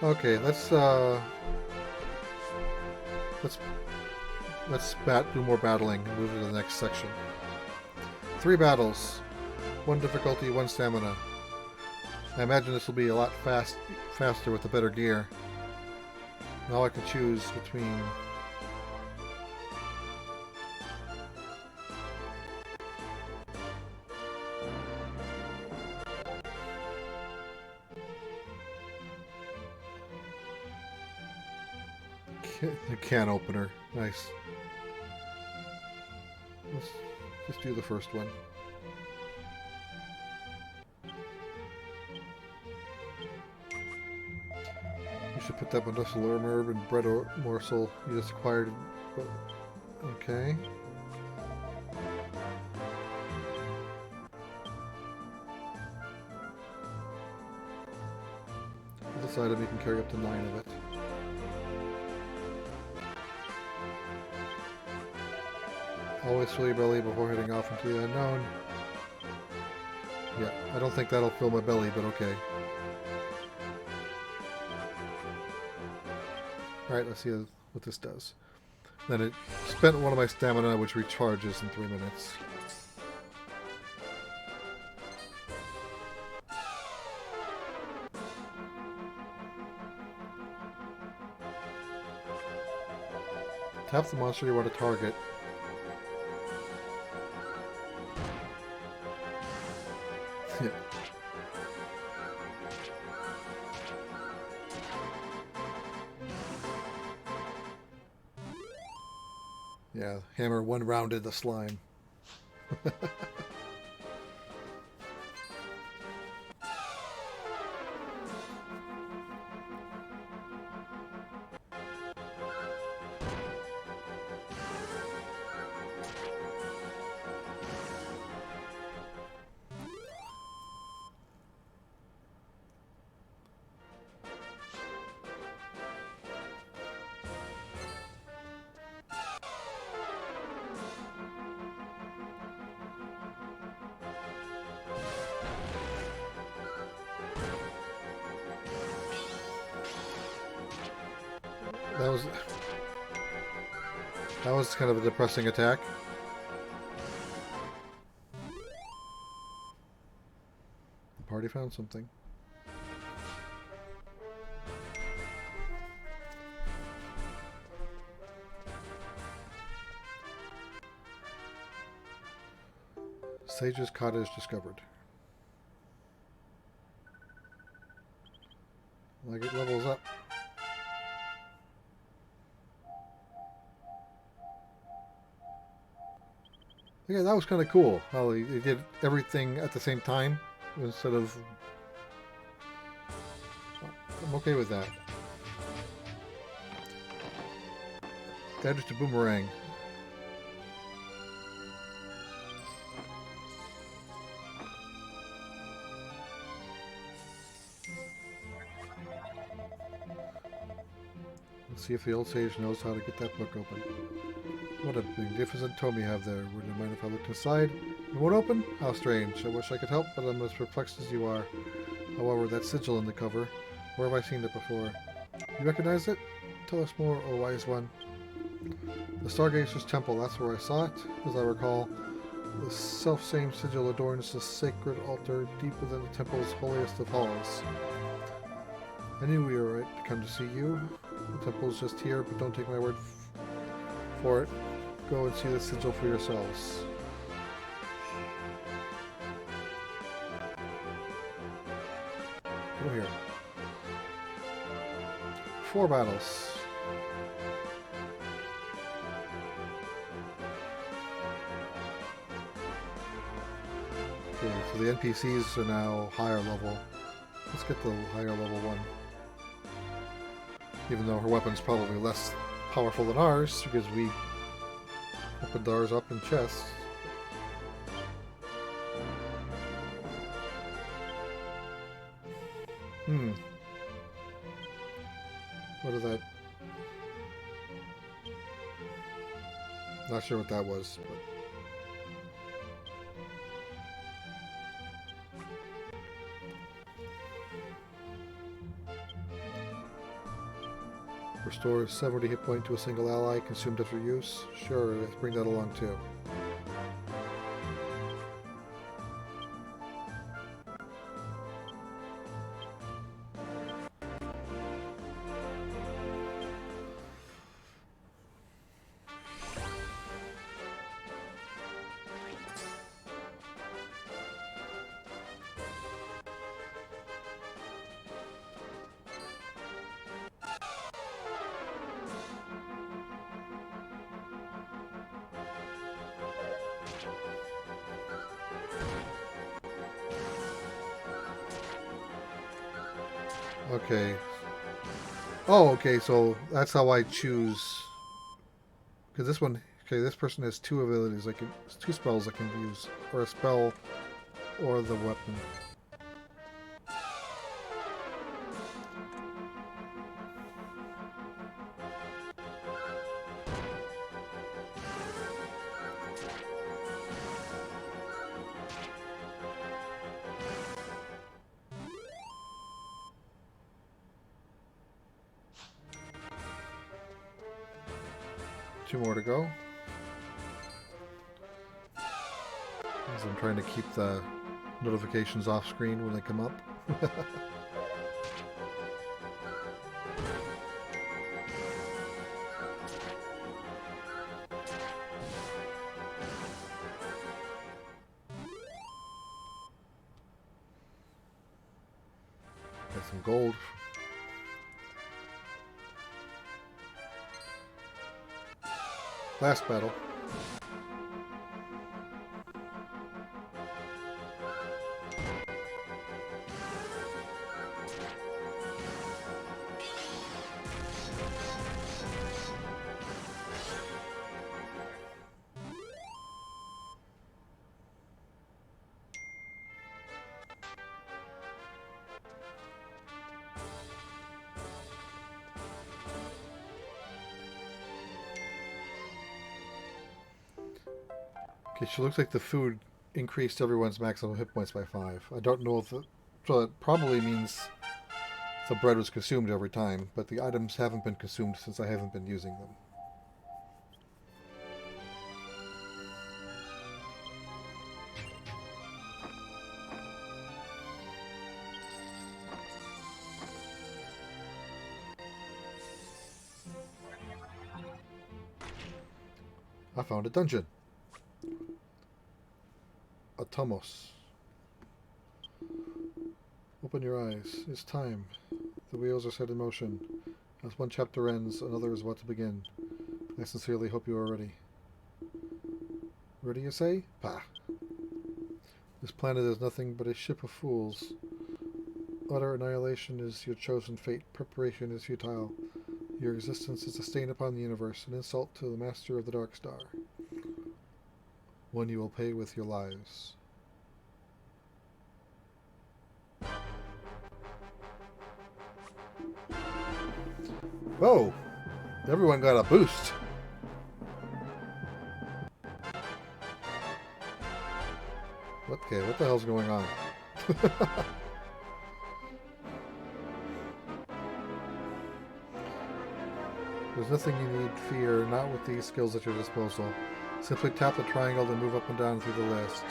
Okay, let's do more battling and move to the next section. 3 battles, 1 difficulty, 1 stamina. I imagine this will be a lot faster with the better gear. Now I can choose between the can opener. Nice. Let's just do the first one. You should put that medicinal herb and bread morsel you just acquired. Okay. With this item you can carry up to 9 of it. Always fill your belly before heading off into the unknown. Yeah, I don't think that'll fill my belly, but okay. Alright, let's see what this does. Then it spent one of my stamina, which recharges in 3 minutes. Tap the monster you want to target. Yeah. Yeah, hammer one-rounded the slime. that was kind of a depressing attack. The party found something. Sage's cottage discovered. Like it levels up. Yeah, that was kind of cool. How he did everything at the same time instead of. I'm okay with that. Added to boomerang. Let's see if the old sage knows how to get that book open. What a magnificent tome you have there. Would you mind if I looked inside? It won't open? How strange. I wish I could help, but I'm as perplexed as you are. However, that sigil in the cover, where have I seen it before? You recognize it? Tell us more, O wise one. The Stargazer's Temple, that's where I saw it. As I recall, the self-same sigil adorns the sacred altar deep within the temple's holiest of halls. I knew we were right to come to see you. The temple's just here, but don't take my word for it. Go and see the sigil for yourselves. Go here. 4 battles. Okay, so the NPCs are now higher level. Let's get the higher level one. Even though her weapon's probably less powerful than ours, because we opened ours up in chests. What is that? Not sure what that was, but... Restores 70 hit point to a single ally consumed after use. Sure, let's bring that along too. Okay. Oh, okay, so that's how I choose. Because this one, okay, this person has 2 abilities. 2 spells I can use. Or a spell, or the weapon. Two more to go. As I'm trying to keep the notifications off screen when they come up. Got some gold. Last battle. Okay, so it looks like the food increased everyone's maximum hit points by 5. I don't know if it... So it probably means The bread was consumed every time, but the items haven't been consumed since I haven't been using them. I found a dungeon. A Tomos. Open your eyes. It's time. The wheels are set in motion. As one chapter ends, another is about to begin. I sincerely hope you are ready. Ready, you say? Pah. This planet is nothing but a ship of fools. Utter annihilation is your chosen fate. Preparation is futile. Your existence is a stain upon the universe, an insult to the master of the Dark Star. One you will pay with your lives. Whoa! Everyone got a boost! Okay, what the hell's going on? There's nothing you need fear, not with these skills at your disposal. Simply tap the triangle to move up and down through the list.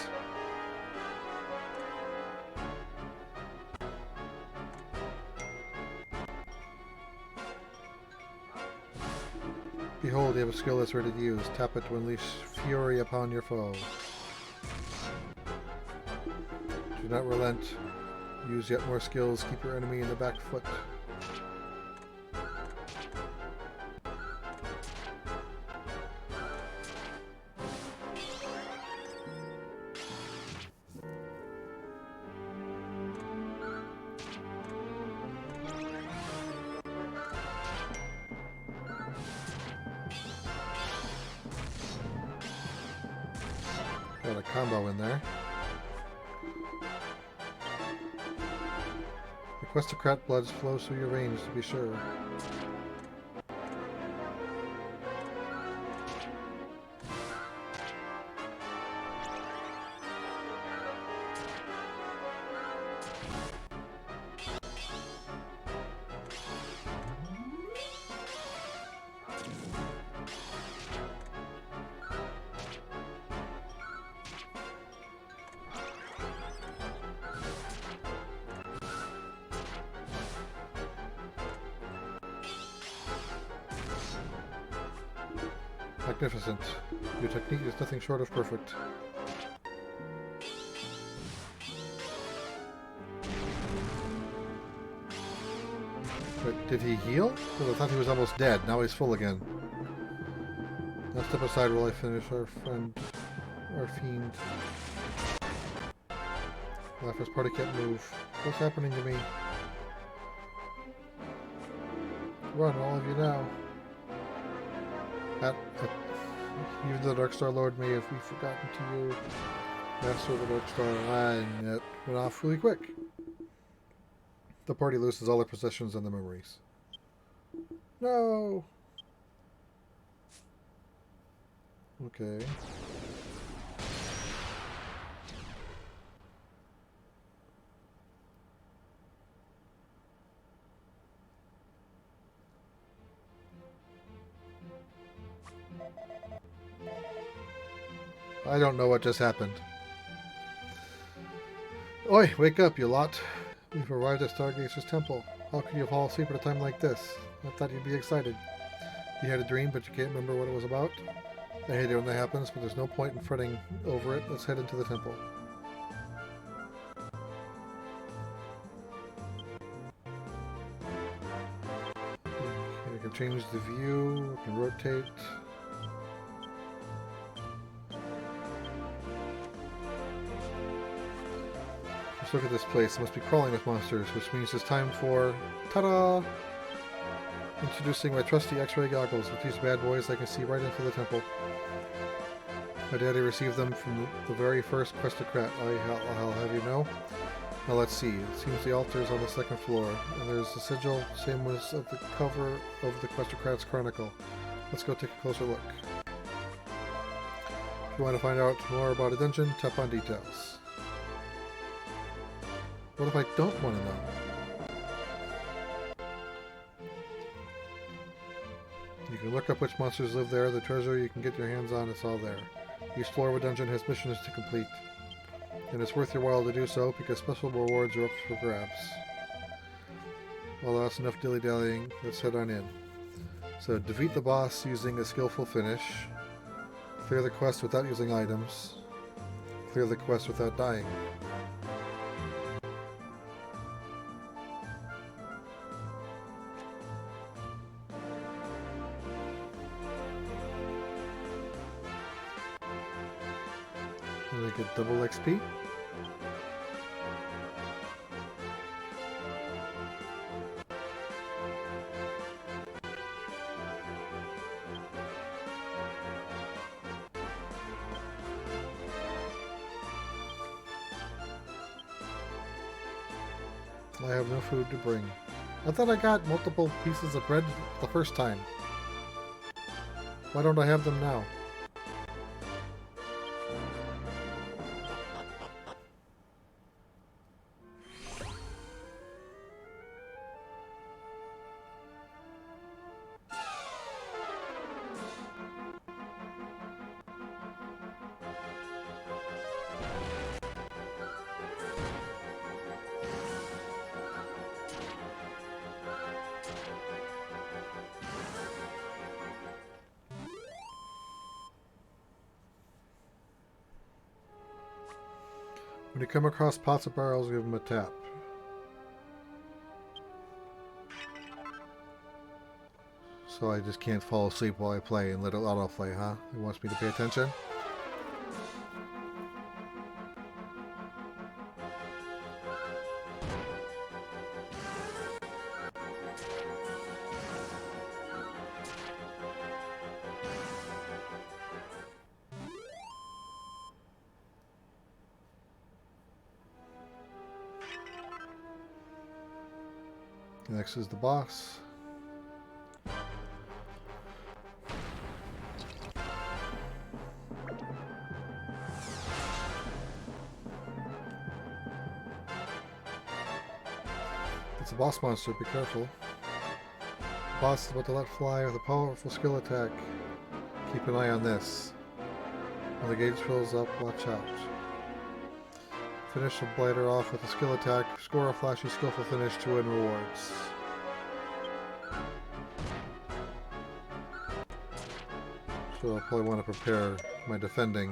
Behold, you have a skill that's ready to use. Tap it to unleash fury upon your foe. Do not relent. Use yet more skills. Keep your enemy in the back foot. Got a combo in there. The Questocrat blood flows through your veins, to be sure. Magnificent. Your technique is nothing short of perfect. But did he heal? Because I thought he was almost dead. Now he's full again. Now step aside while I finish our fiend. Laughter's party can't move. What's happening to me? Run, all of you now. Even the Dark Star Lord may have forgotten to you. Master of the Dark Star, and it went off really quick. The party loses all their possessions and their memories. No! Okay. I don't know what just happened. Oi, wake up, you lot. We've arrived at Stargaze's temple. How could you fall asleep at a time like this? I thought you'd be excited. You had a dream, but you can't remember what it was about? I hate it when that happens, but there's no point in fretting over it. Let's head into the temple. Okay, I can change the view, I can rotate. Look at this place. It must be crawling with monsters, which means it's time for... Ta-da! Introducing my trusty X-ray goggles. With these bad boys, I can see right into the temple. My daddy received them from the very first Questocrat, I'll have you know. Now let's see. It seems the altar is on the second floor, and there's the sigil, same as at the cover of the Questocrat's Chronicle. Let's go take a closer look. If you want to find out more about a dungeon, tap on details. What if I don't want to know? You can look up which monsters live there. The treasure you can get your hands on, it's all there. Each floor of a dungeon has missions to complete. And it's worth your while to do so because special rewards are up for grabs. Well, that's enough dilly-dallying. Let's head on in. So, defeat the boss using a skillful finish. Clear the quest without using items. Clear the quest without dying. And I get double XP. I have no food to bring. I thought I got multiple pieces of bread the first time. Why don't I have them now? When you come across pots or barrels, give them a tap. So I just can't fall asleep while I play and let it autoplay, huh? It wants me to pay attention? Next is the boss. It's a boss monster, be careful. The boss is about to let fly with a powerful skill attack. Keep an eye on this. When the gauge fills up, watch out. Finish the blighter off with a skill attack. Score a flashy, skillful finish to win rewards. So I'll probably want to prepare my defending.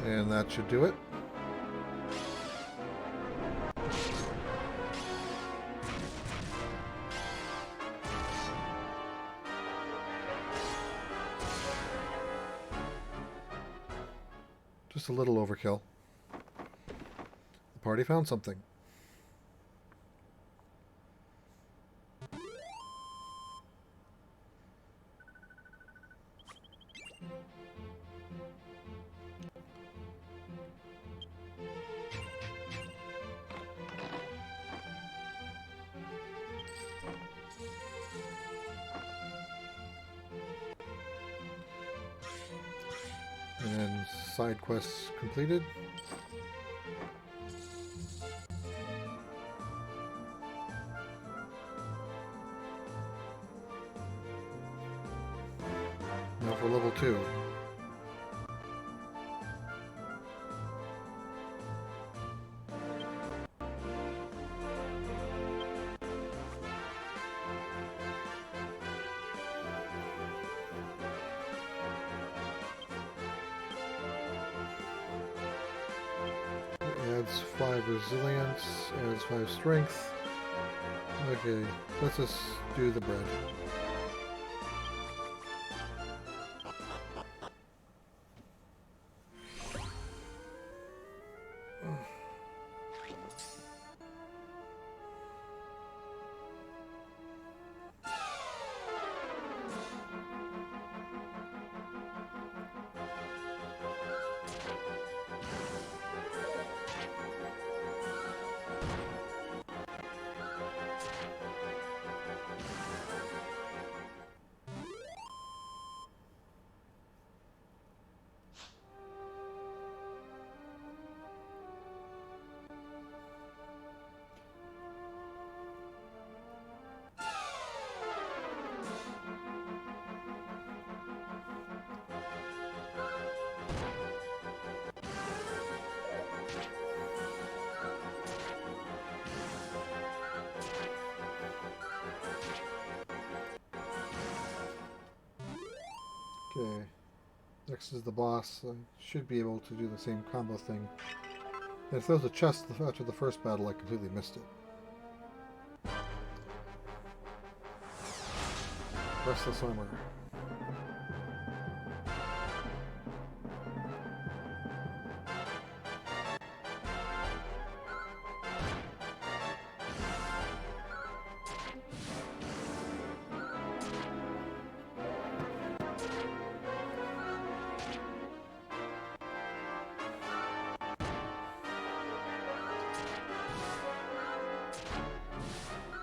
And that should do it. Just a little overkill. The party found something. And side quests completed. Now for level 2. Adds 5 resilience, adds 5 strength. Okay, let's just do the bread. Okay. Next is the boss. I should be able to do the same combo thing. And if there was a chest after the first battle, I completely missed it. Restless armor.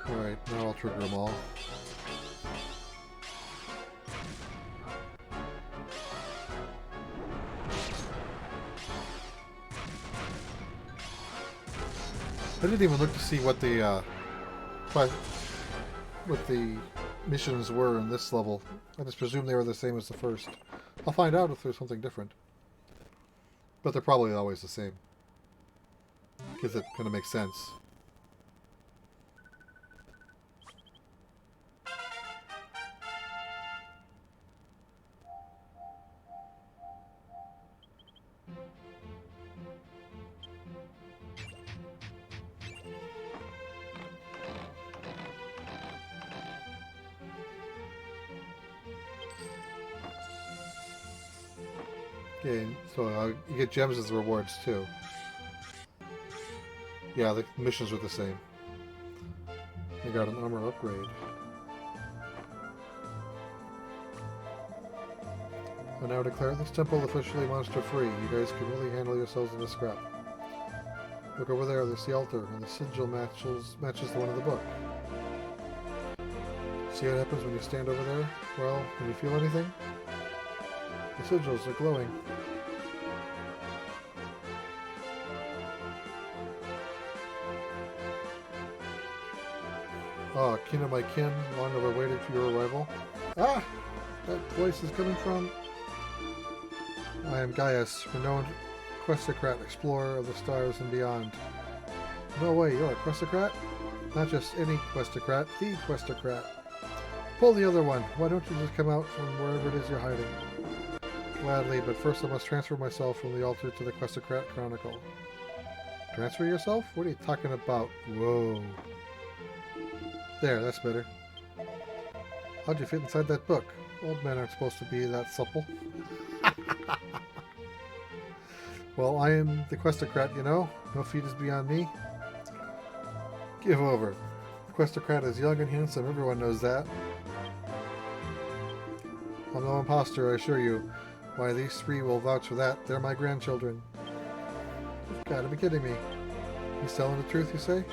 Alright, now I'll trigger them all. I didn't even look to see what the missions were in this level. I just presumed they were the same as the first. I'll find out if there's something different. But they're probably always the same. Because it kind of makes sense. Okay, so you get gems as rewards too. Yeah, the missions are the same. I got an armor upgrade. I now declare this temple officially monster-free. You guys can really handle yourselves in the scrap. Look over there, there's the altar, and the sigil matches the one in the book. See what happens when you stand over there? Well, can you feel anything? The sigils are glowing. Ah, kin of my kin, long have I waited for your arrival. Ah! That voice is coming from... I am Gaius, renowned questocrat, explorer of the stars and beyond. No way, you're a questocrat? Not just any questocrat, the questocrat. Pull the other one. Why don't you just come out from wherever it is you're hiding? Gladly, but first I must transfer myself from the altar to the Questocrat Chronicle. Transfer yourself? What are you talking about? Whoa. There, that's better. How'd you fit inside that book? Old men aren't supposed to be that supple. Well, I am the Questocrat, you know? No feat is beyond me. Give over. The Questocrat is young and handsome, everyone knows that. I'm no imposter, I assure you. Why, these three will vouch for that. They're my grandchildren. You've got to be kidding me. He's telling the truth, you say?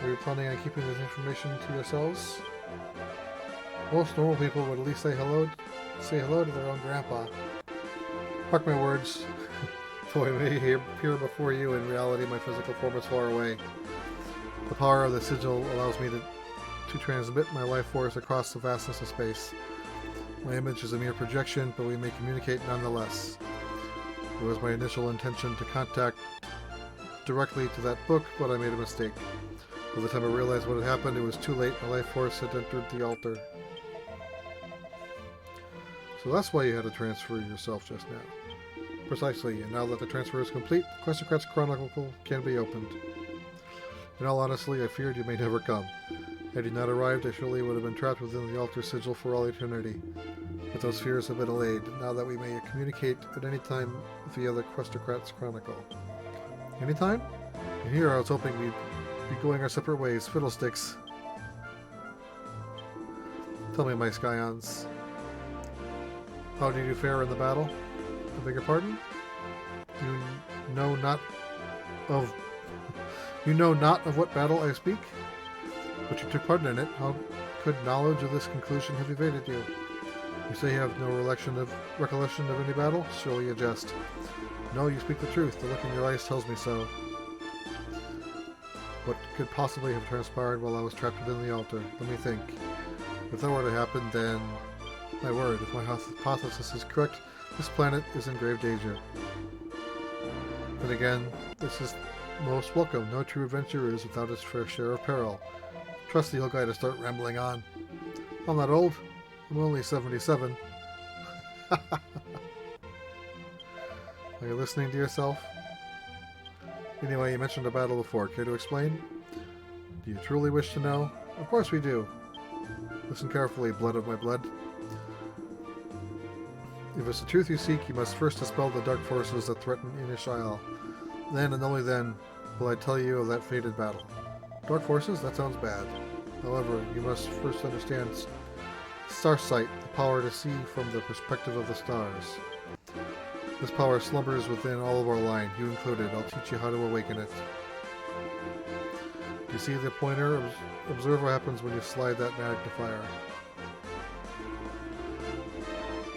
Are you planning on keeping this information to yourselves? Most normal people would at least say hello to their own grandpa. Mark my words. Though I may appear before you, in reality my physical form is far away. The power of the sigil allows me to transmit my life force across the vastness of space. My image is a mere projection, but we may communicate nonetheless. It was my initial intention to contact directly to that book, but I made a mistake. By the time I realized what had happened, it was too late. My life force had entered the altar. So that's why you had to transfer yourself just now. Precisely, and now that the transfer is complete, the Questocrat's Chronicle can be opened. In all honesty, I feared you may never come. Had you not arrived, I surely would have been trapped within the altar sigil for all eternity. But those fears have been allayed, now that we may communicate at any time via the Questocrat's Chronicle. Anytime? And here I was hoping we'd be going our separate ways. Fiddlesticks. Tell me, my Scions, how did you fare in the battle? I beg your pardon? You know not of what battle I speak? But you took part in it. How could knowledge of this conclusion have evaded you? You say you have no recollection of any battle? Surely a jest. No, you speak the truth. The look in your eyes tells me so. What could possibly have transpired while I was trapped within the altar? Let me think. If that were to happen, then... My word, if my hypothesis is correct, this planet is in grave danger. Then again, this is most welcome. No true adventurer is without his fair share of peril. Trust the old guy to start rambling on. I'm not old. I'm only 77. Are you listening to yourself? Anyway, you mentioned a battle before. Care to explain? Do you truly wish to know? Of course we do. Listen carefully, blood of my blood. If it's the truth you seek, you must first dispel the dark forces that threaten Inish Isle. Then, and only then, will I tell you of that fated battle. Dark forces? That sounds bad. However, you must first understand Starsight, the power to see from the perspective of the stars. This power slumbers within all of our line, you included. I'll teach you how to awaken it. Do you see the pointer? Observe what happens when you slide that magnifier.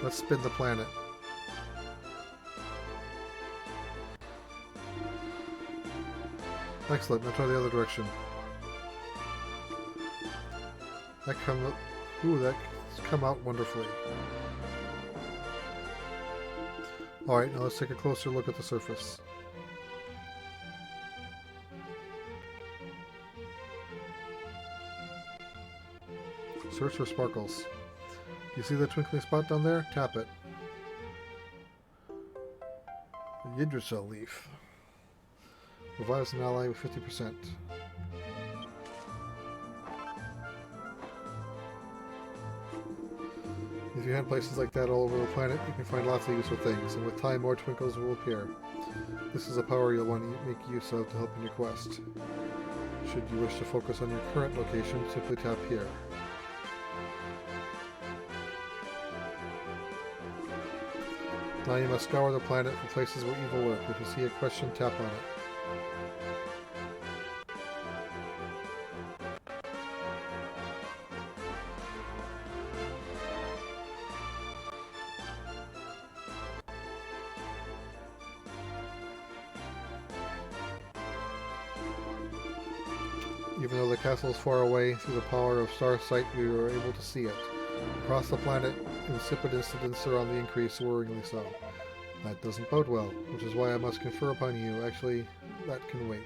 Let's spin the planet. Excellent, now try the other direction. That's come out wonderfully. Alright, now let's take a closer look at the surface. Search for sparkles. You see the twinkling spot down there? Tap it. The Yggdrasil leaf. Revives an ally with 50%. If you hand places like that all over the planet, you can find lots of useful things, and with time more twinkles will appear. This is a power you'll want to make use of to help in your quest. Should you wish to focus on your current location, simply tap here. Now you must scour the planet for places where evil lurk. If you see a question, tap on it. Even though the castle is far away, through the power of Starsight we were able to see it. Across the planet, insipid incidents are on the increase, worryingly so. That doesn't bode well, which is why I must confer upon you. Actually, that can wait.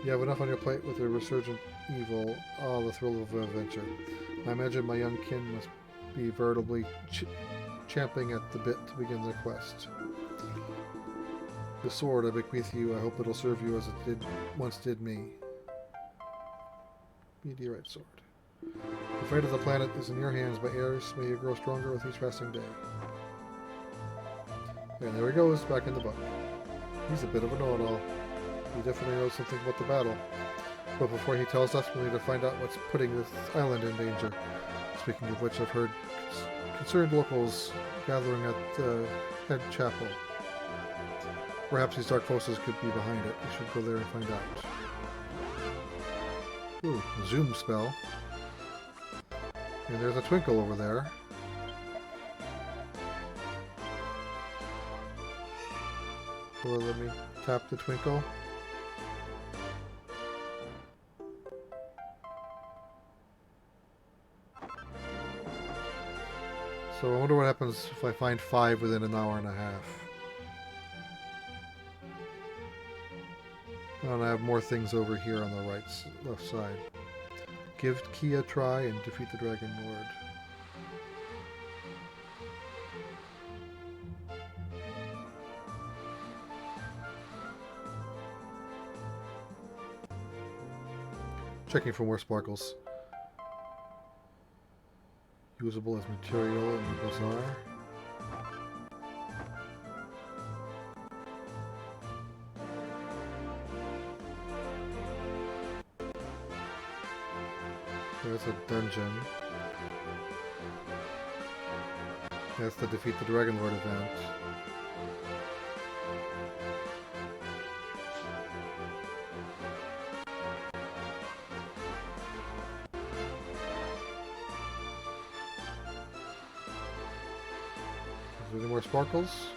You have enough on your plate with the resurgent evil, the thrill of adventure. I imagine my young kin must be veritably champing at the bit to begin their quest. The sword I bequeath you, I hope it'll serve you as it once did me. Meteorite sword. The fate of the planet is in your hands, my heirs. May you grow stronger with each passing day. And there he goes, back in the book. He's a bit of a know-it-all. He definitely knows something about the battle. But before he tells us, we need to find out what's putting this island in danger. Speaking of which, I've heard concerned locals gathering at the head chapel. Perhaps these dark forces could be behind it. We should go there and find out. Ooh, zoom spell. And there's a twinkle over there. Will it let me tap the twinkle? So I wonder what happens if I find 5 within an hour and a half. And I have more things over here on the left side. Give Key a try and defeat the Dragon Lord. Checking for more sparkles. Usable as material in the bazaar. There's a dungeon. That's the Defeat the Dragon Lord event. Is there any more sparkles?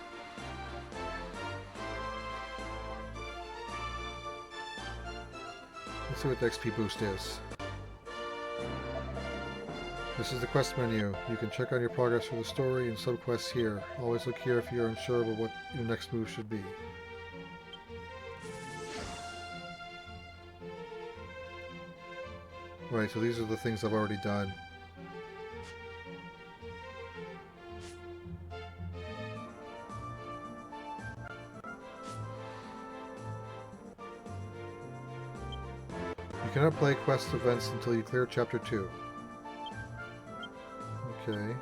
Let's see what the XP boost is. This is the quest menu. You can check on your progress for the story and subquests here. Always look here if you're unsure about what your next move should be. Right, so these are the things I've already done. cannot play quest events until you clear Chapter 2. Okay.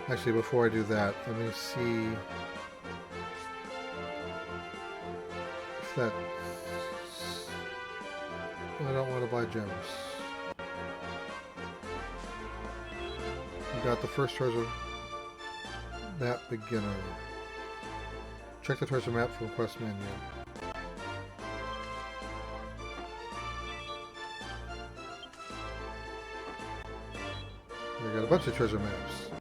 Actually, before I do that, let me see if that... I don't want to buy gems. We got the first treasure map beginner. Check the treasure map from quest menu. We got a bunch of treasure maps.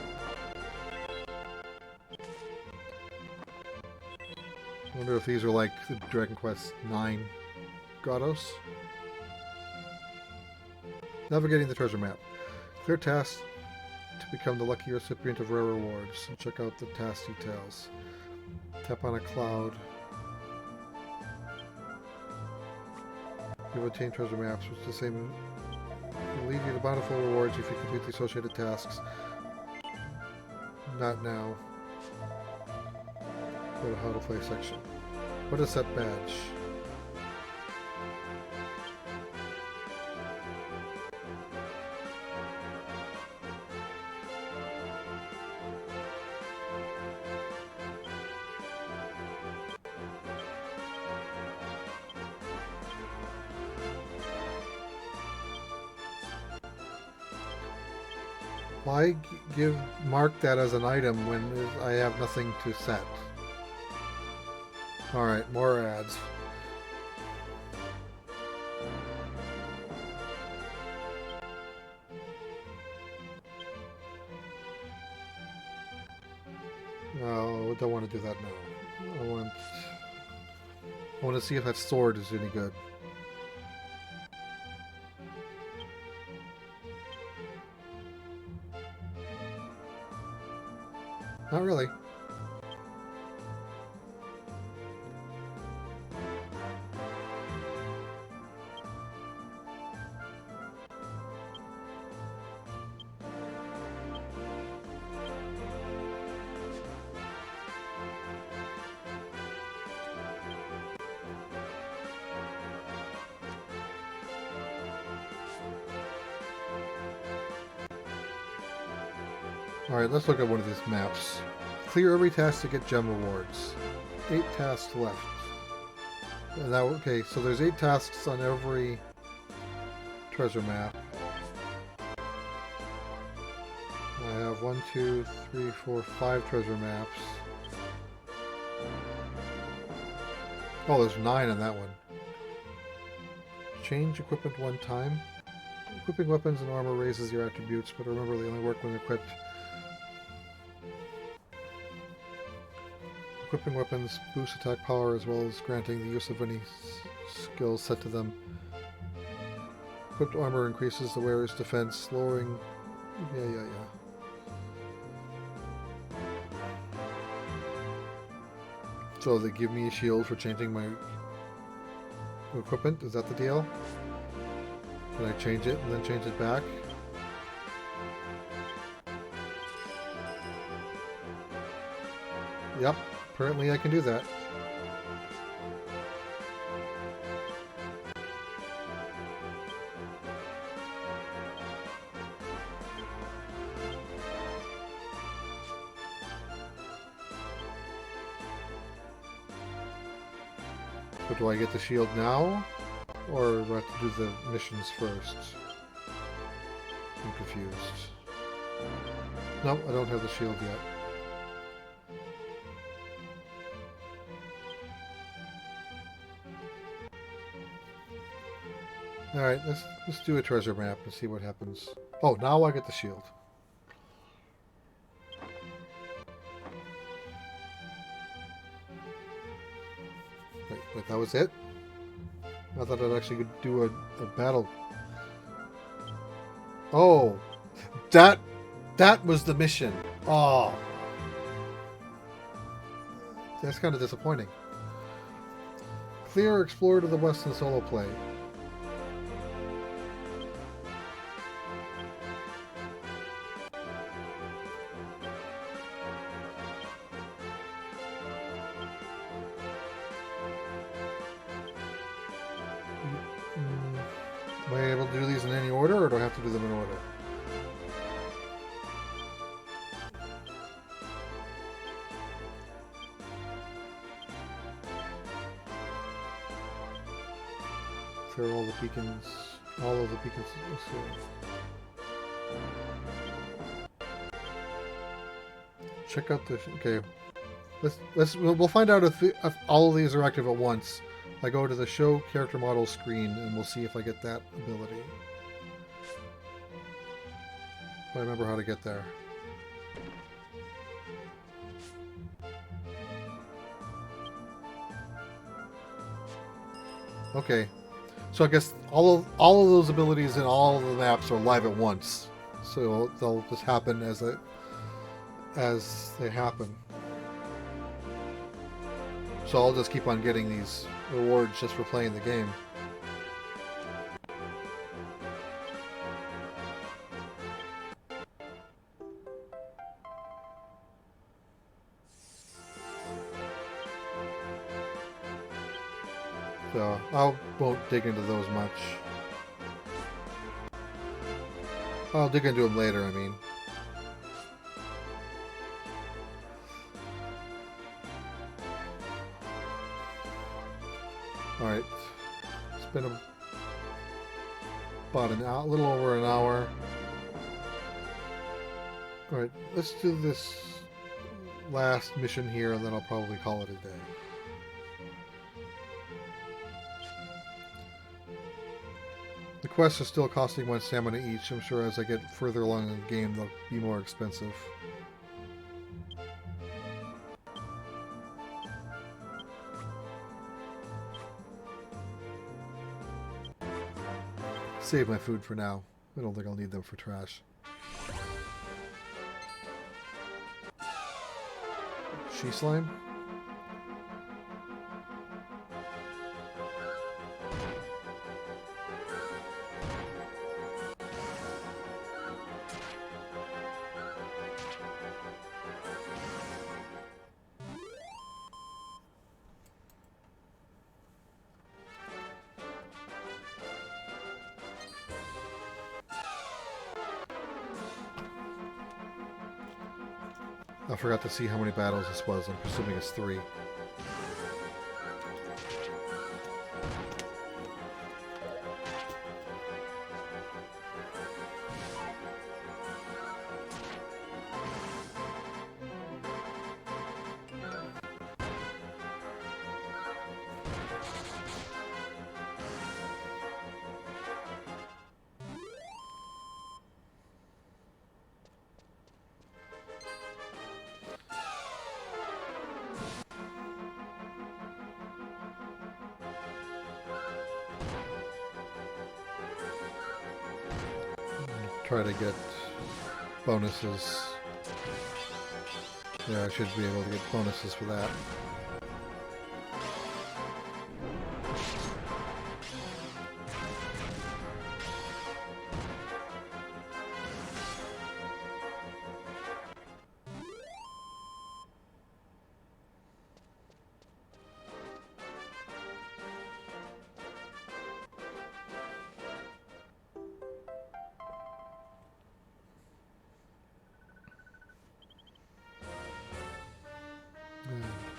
I wonder if these are like the Dragon Quest 9 Grottos. Navigating the treasure map. Clear tasks to become the lucky recipient of rare rewards. And check out the task details. Tap on a cloud. You've obtained treasure maps, which is the same. Will lead you to bountiful rewards if you complete the associated tasks. Not now. Go to how to play section. What is that badge? Why mark that as an item when I have nothing to set? Alright, more ads. Oh, I don't want to do that now. I want to see if that sword is any good. Not really. Alright, let's look at one of these maps. Clear every task to get gem rewards. 8 tasks left. And that, okay, so there's 8 tasks on every treasure map. I have 1, 2, 3, 4, 5 treasure maps. Oh, there's 9 on that one. Change equipment 1 time. Equipping weapons and armor raises your attributes, but remember they only work when equipped. Equipping weapons boosts attack power as well as granting the use of any skills set to them. Equipped armor increases the wearer's defense, lowering... Yeah. So they give me a shield for changing my equipment? Is that the deal? Can I change it and then change it back? Yep. Apparently I can do that. But do I get the shield now? Or do I have to do the missions first? I'm confused. No, I don't have the shield yet. Alright, let's do a treasure map and see what happens. Oh, now I get the shield. Wait, that was it? I thought I'd actually do a battle. Oh! That was the mission! Oh! That's kind of disappointing. Clear or explore to the west in solo play. Am I able to do these in any order, or do I have to do them in order? Clear all the beacons. All of the beacons. Check out the. Okay, we'll find out if all of these are active at once. I go to the show character model screen, and we'll see if I get that ability. If I remember how to get there. Okay, so I guess all of those abilities in all of the maps are live at once, so they'll just happen as they happen. So I'll just keep on getting these rewards just for playing the game. So I won't dig into those much. I'll dig into them later, I mean. Alright. It's been about a little over an hour. Alright, let's do this last mission here, and then I'll probably call it a day. The quests are still costing 1 stamina each. I'm sure as I get further along in the game, they'll be more expensive. Save my food for now. I don't think I'll need them for trash. She slime? I forgot to see how many battles this was. I'm presuming it's 3. Try to get bonuses. Yeah, I should be able to get bonuses for that.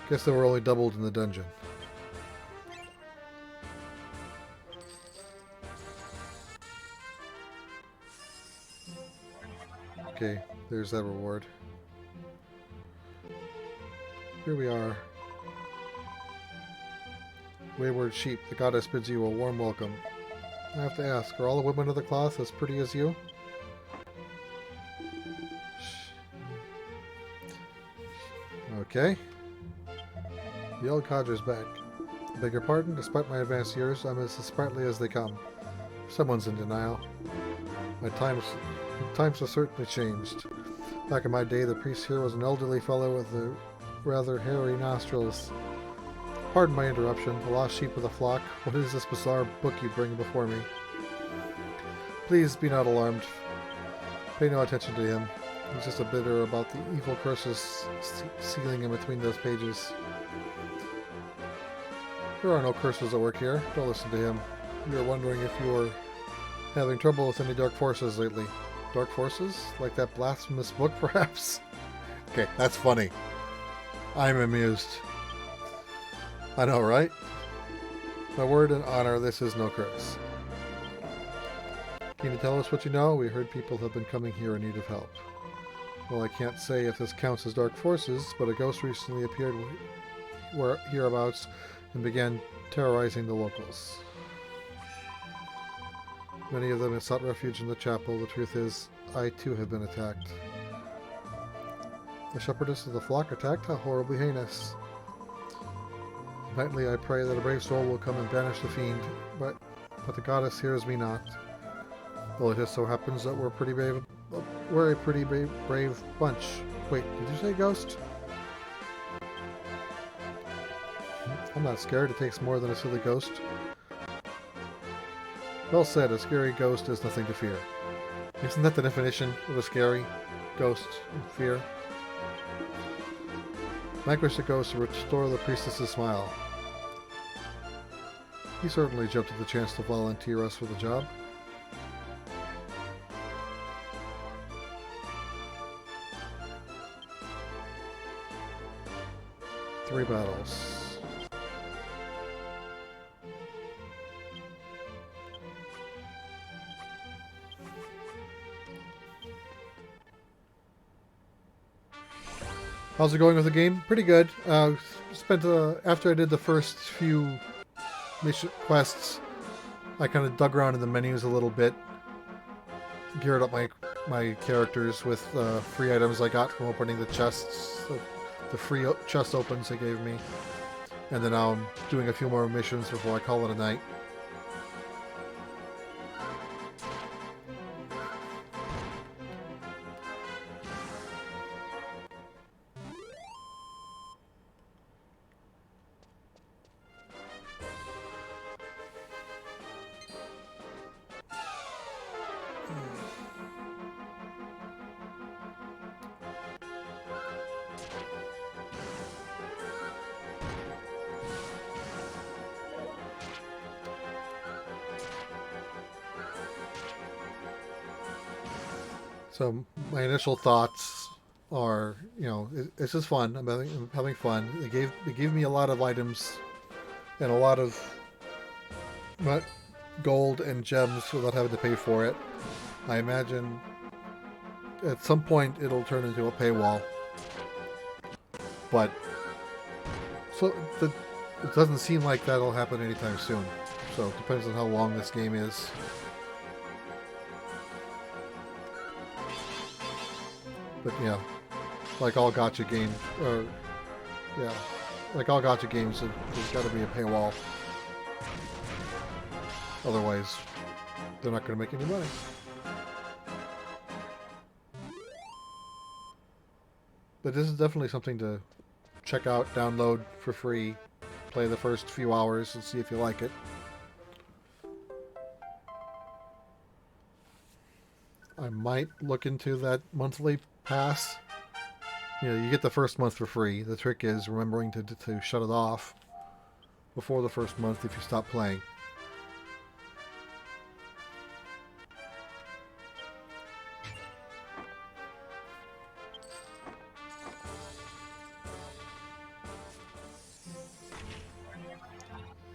Guess they were only doubled in the dungeon. Okay, there's that reward. Here we are. Wayward sheep, the goddess bids you a warm welcome. I have to ask, are all the women of the cloth as pretty as you? Okay. The old codger's back. I beg your pardon, despite my advanced years, I'm as sprightly as they come. Someone's in denial. My times have certainly changed. Back in my day, the priest here was an elderly fellow with rather hairy nostrils. Pardon my interruption, the lost sheep of the flock. What is this bizarre book you bring before me? Please be not alarmed. Pay no attention to him. He's just a bitter about the evil curses sealing in between those pages. There are no curses at work here. Don't listen to him. You are wondering if you are Having trouble with any dark forces lately. Dark forces? Like that blasphemous book, perhaps? Okay, that's funny. I'm amused. I know, right? My word and honor, this is no curse. Can you tell us what you know? We heard people have been coming here in need of help. Well, I can't say if this counts as dark forces, but a ghost recently appeared hereabouts and began terrorizing the locals. Many of them have sought refuge in the chapel. The truth is, I too have been attacked. The shepherdess of the flock attacked? How horribly heinous. Nightly I pray that a brave soul will come and banish the fiend, but the goddess hears me not. Well, it just so happens that we're a pretty brave bunch. Wait, did you say ghost? I'm not scared. It takes more than a silly ghost. Well said, a scary ghost is nothing to fear. Isn't that the definition of a scary ghost? Fear? Vanquish the ghost and restore the priestess's smile. He certainly jumped at the chance to volunteer us for the job. Three battles. How's it going with the game? Pretty good. Spent after I did the first few mission quests, I kind of dug around in the menus a little bit, geared up my characters with free items I got from opening the chests, the free chest opens they gave me, and then now I'm doing a few more missions before I call it a night. So my initial thoughts are, it's just fun. I'm having fun. They gave me a lot of items and a lot of gold and gems without having to pay for it. I imagine at some point it'll turn into a paywall, but it doesn't seem like that'll happen anytime soon. So it depends on how long this game is. But yeah, like all gacha games, like all gacha games, there's got to be a paywall. Otherwise, they're not going to make any money. But this is definitely something to check out, download for free, play the first few hours and see if you like it. I might look into that monthly pass. You get the first month for free. The trick is remembering to shut it off before the first month if you stop playing.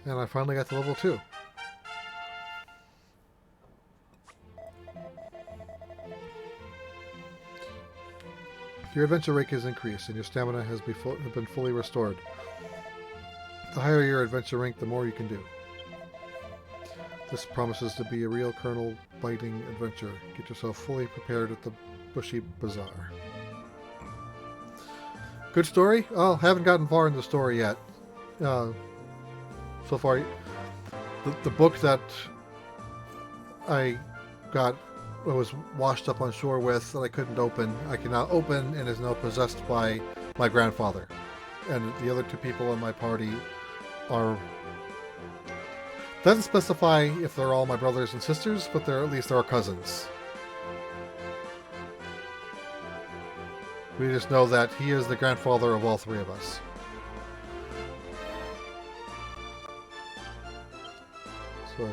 And I finally got to level 2. Your adventure rate has increased, and your stamina has been fully restored. The higher your adventure rank, the more you can do. This promises to be a real kernel-biting adventure. Get yourself fully prepared at the Bushy Bazaar. Good story? Oh, haven't gotten far in the story yet. So far, the book that I was washed up on shore with that I couldn't open, I can now open, and is now possessed by my grandfather. And the other 2 people in my party doesn't specify if they're all my brothers and sisters, but at least they're cousins. We just know that he is the grandfather of all 3 of us. So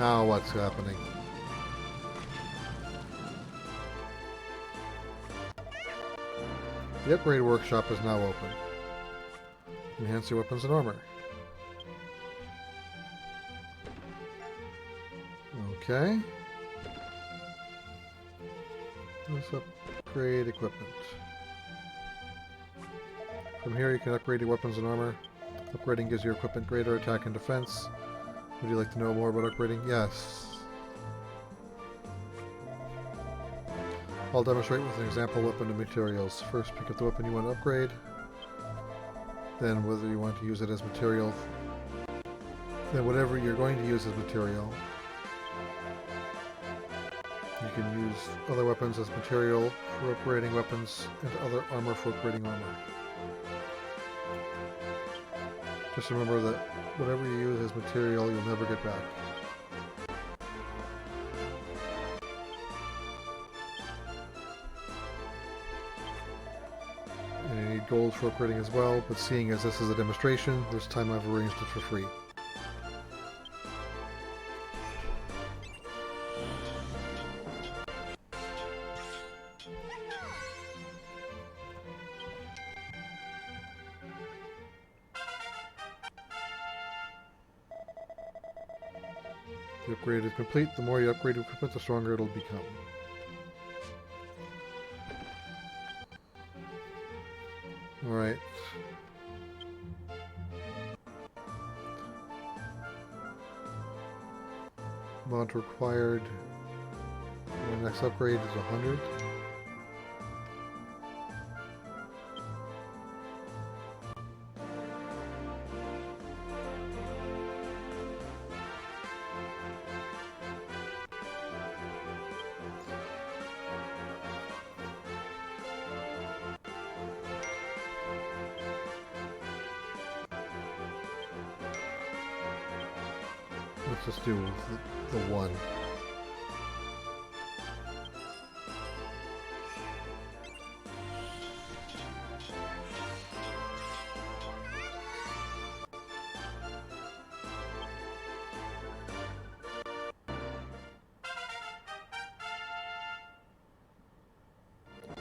Now what's happening? The upgrade workshop is now open. Enhance your weapons and armor. Okay. Let's upgrade equipment. From here you can upgrade your weapons and armor. Upgrading gives your equipment greater attack and defense. Would you like to know more about upgrading? Yes. I'll demonstrate with an example weapon and materials. First, pick up the weapon you want to upgrade. Then whether you want to use it as material. Then whatever you're going to use as material. You can use other weapons as material for upgrading weapons and other armor for upgrading armor. Just remember that whatever you use as material, you'll never get back. And you need gold for upgrading as well, but seeing as this is a demonstration, this time I've arranged it for free. The upgrade is complete. The more you upgrade equipment, the stronger it'll become. Alright. Amount required. The next upgrade is 100. Let's just do the one.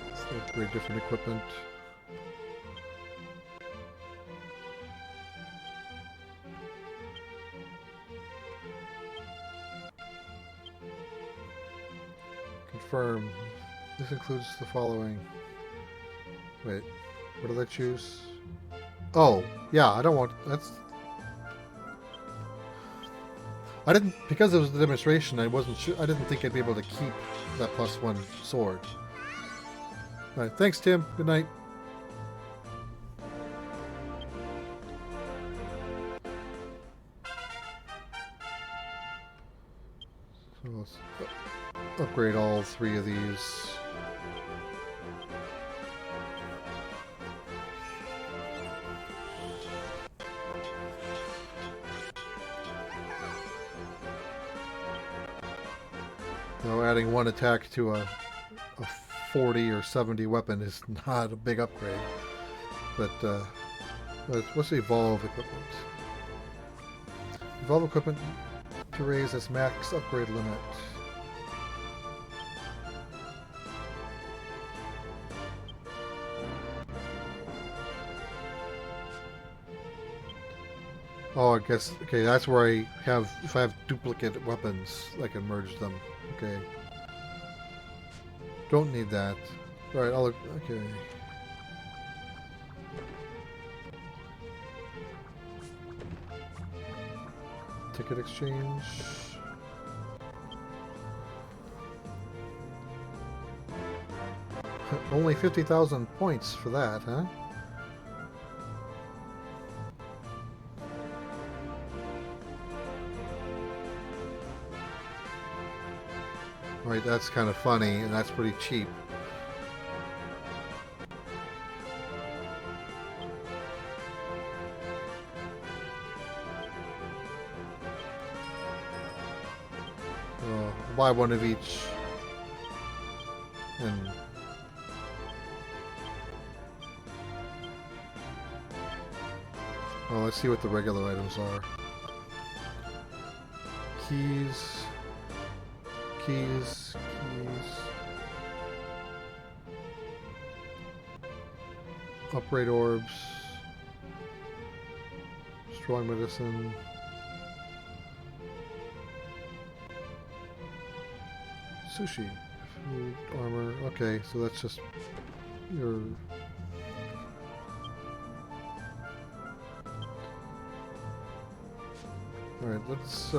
Let's upgrade different equipment. Confirm. This includes the following. Wait, what did I choose? Oh, yeah, I don't want... That's... I didn't... Because it was the demonstration, I wasn't sure... I didn't think I'd be able to keep that +1 sword. Alright, thanks, Tim. Good night. So let's upgrade all 3 of these. Now adding 1 attack to a 40 or 70 weapon is not a big upgrade. But let's evolve equipment. Evolve equipment to raise its max upgrade limit. Oh, I guess, okay, that's where I have, if I have duplicate weapons, I can merge them. Okay. Don't need that. Alright, I'll, okay. Ticket exchange. Only 50,000 points for that, huh? Right, that's kind of funny, and that's pretty cheap. So, buy one of each. And well, let's see what the regular items are. keys. Keys. Upgrade orbs. Strong medicine. Sushi. Food, armor. Okay, so that's just your... Alright, let's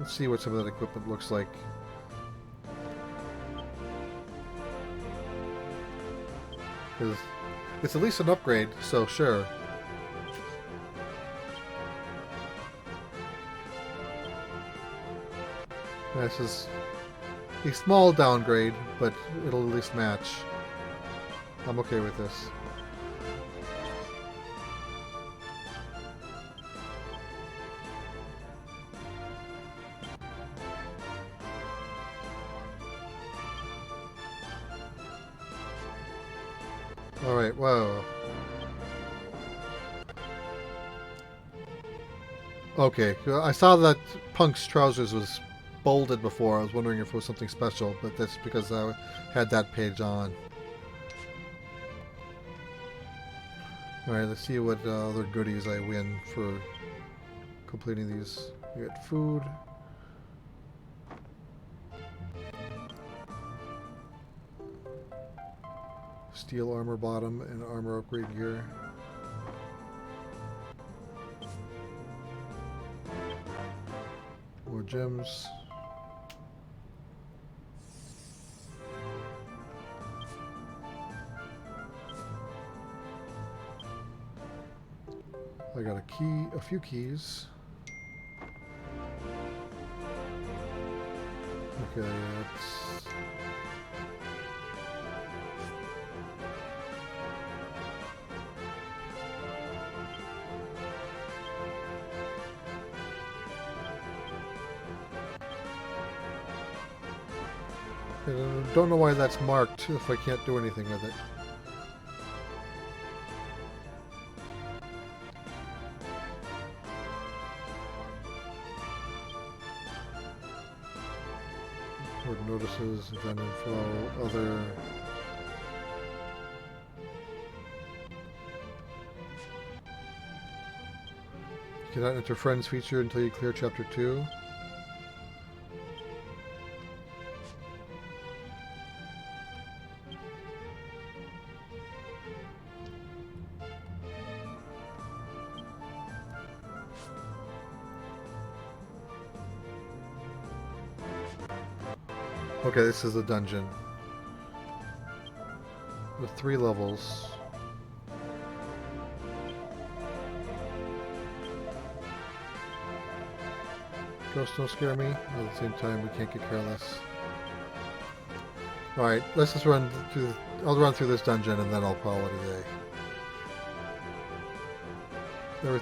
see what some of that equipment looks like. Because it's at least an upgrade, so sure. This is a small downgrade, but it'll at least match. I'm okay with this. Alright, whoa. Okay, I saw that Punk's trousers was bolded before. I was wondering if it was something special, but that's because I had that page on. Alright, let's see what other goodies I win for completing these. You get food. Steel armor bottom and armor upgrade gear. More gems. I got a few keys. Okay, that's... I don't know why that's marked if I can't do anything with it. Board notices, event info, other... You cannot enter friends feature until you clear chapter 2. Okay, this is a dungeon with 3 levels. Ghosts don't scare me. At the same time, we can't get careless. Alright, let's just run through... I'll run through this dungeon and then I'll call it a day. There were...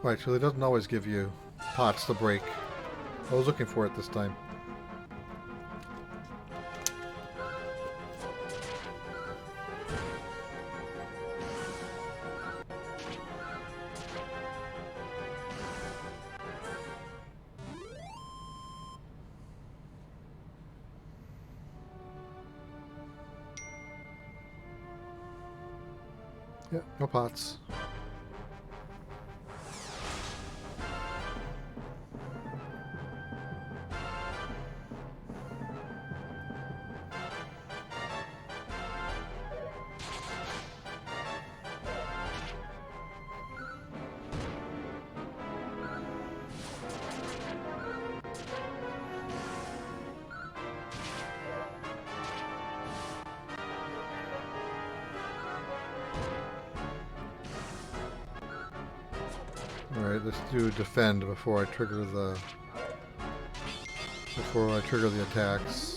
Right, so it doesn't always give you pots to break. I was looking for it this time. Yeah, no pots. Alright, let's do defend before I trigger the attacks.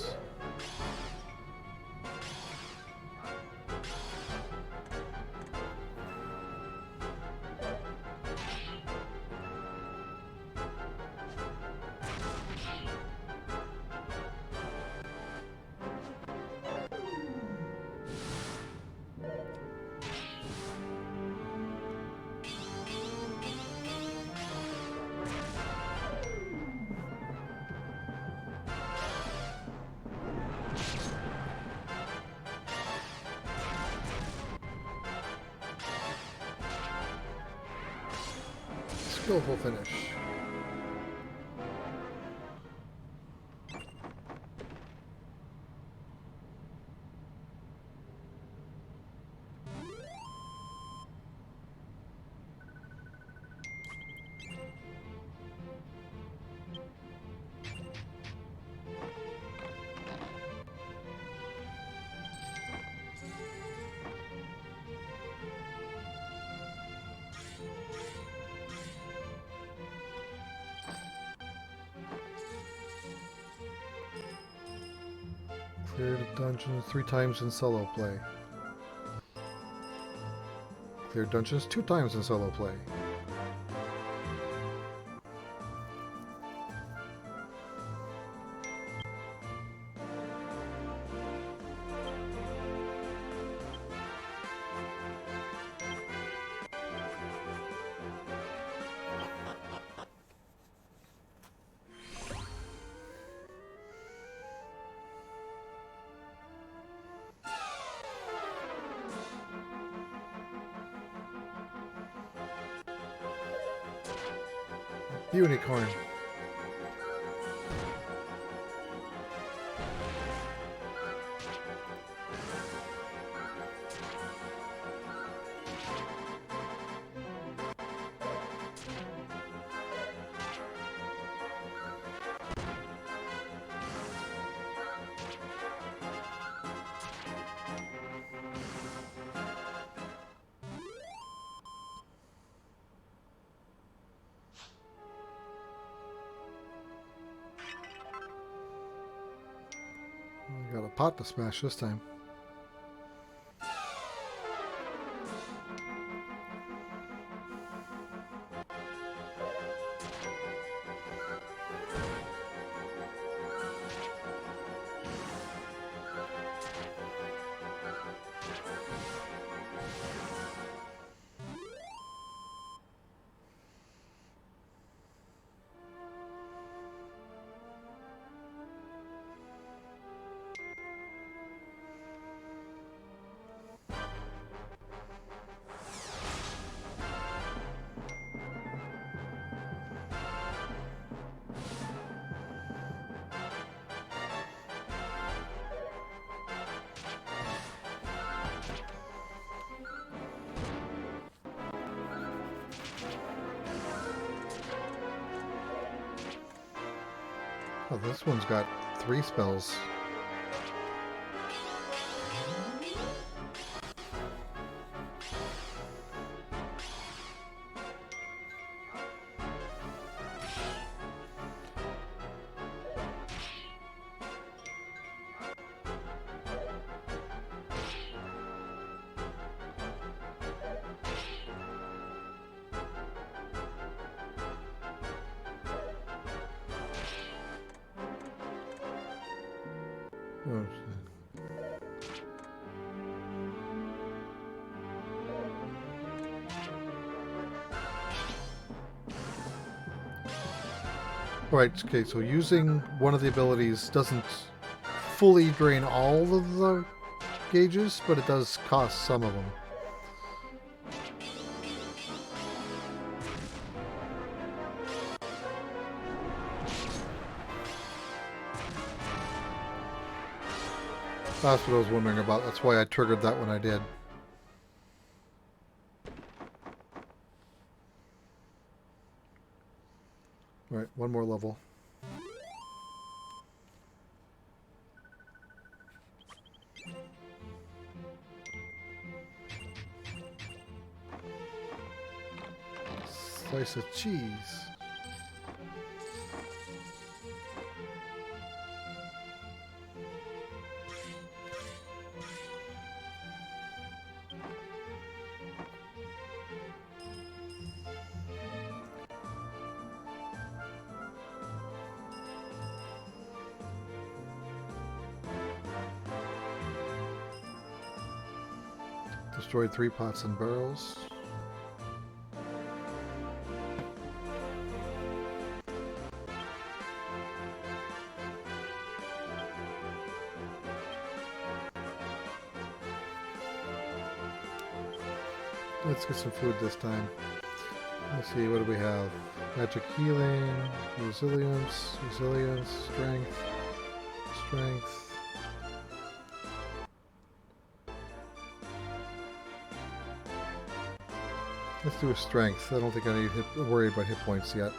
Skillful finish. Cleared dungeons 3 times in solo play. Cleared dungeons 2 times in solo play. Unicorn. Got a pot to smash this time. Oh, this one's got 3 spells. Oh, right, okay, so using one of the abilities doesn't fully drain all of the gauges, but it does cost some of them. That's what I was wondering about. That's why I triggered that when I did. Alright, one more level. slice of cheese. Destroyed 3 pots and barrels. Let's get some food this time. Let's see, what do we have? Magic healing, resilience, strength, strength. Let's do a strength. I don't think I need to worry about hit points yet.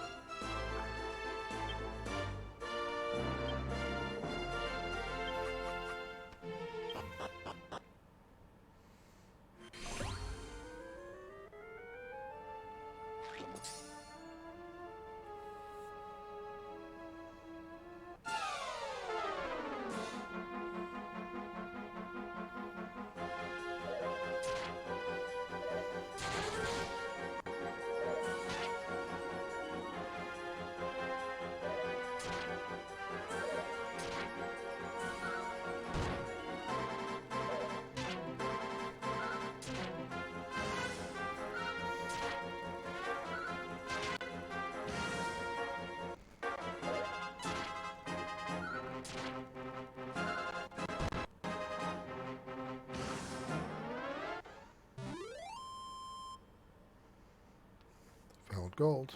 Found gold.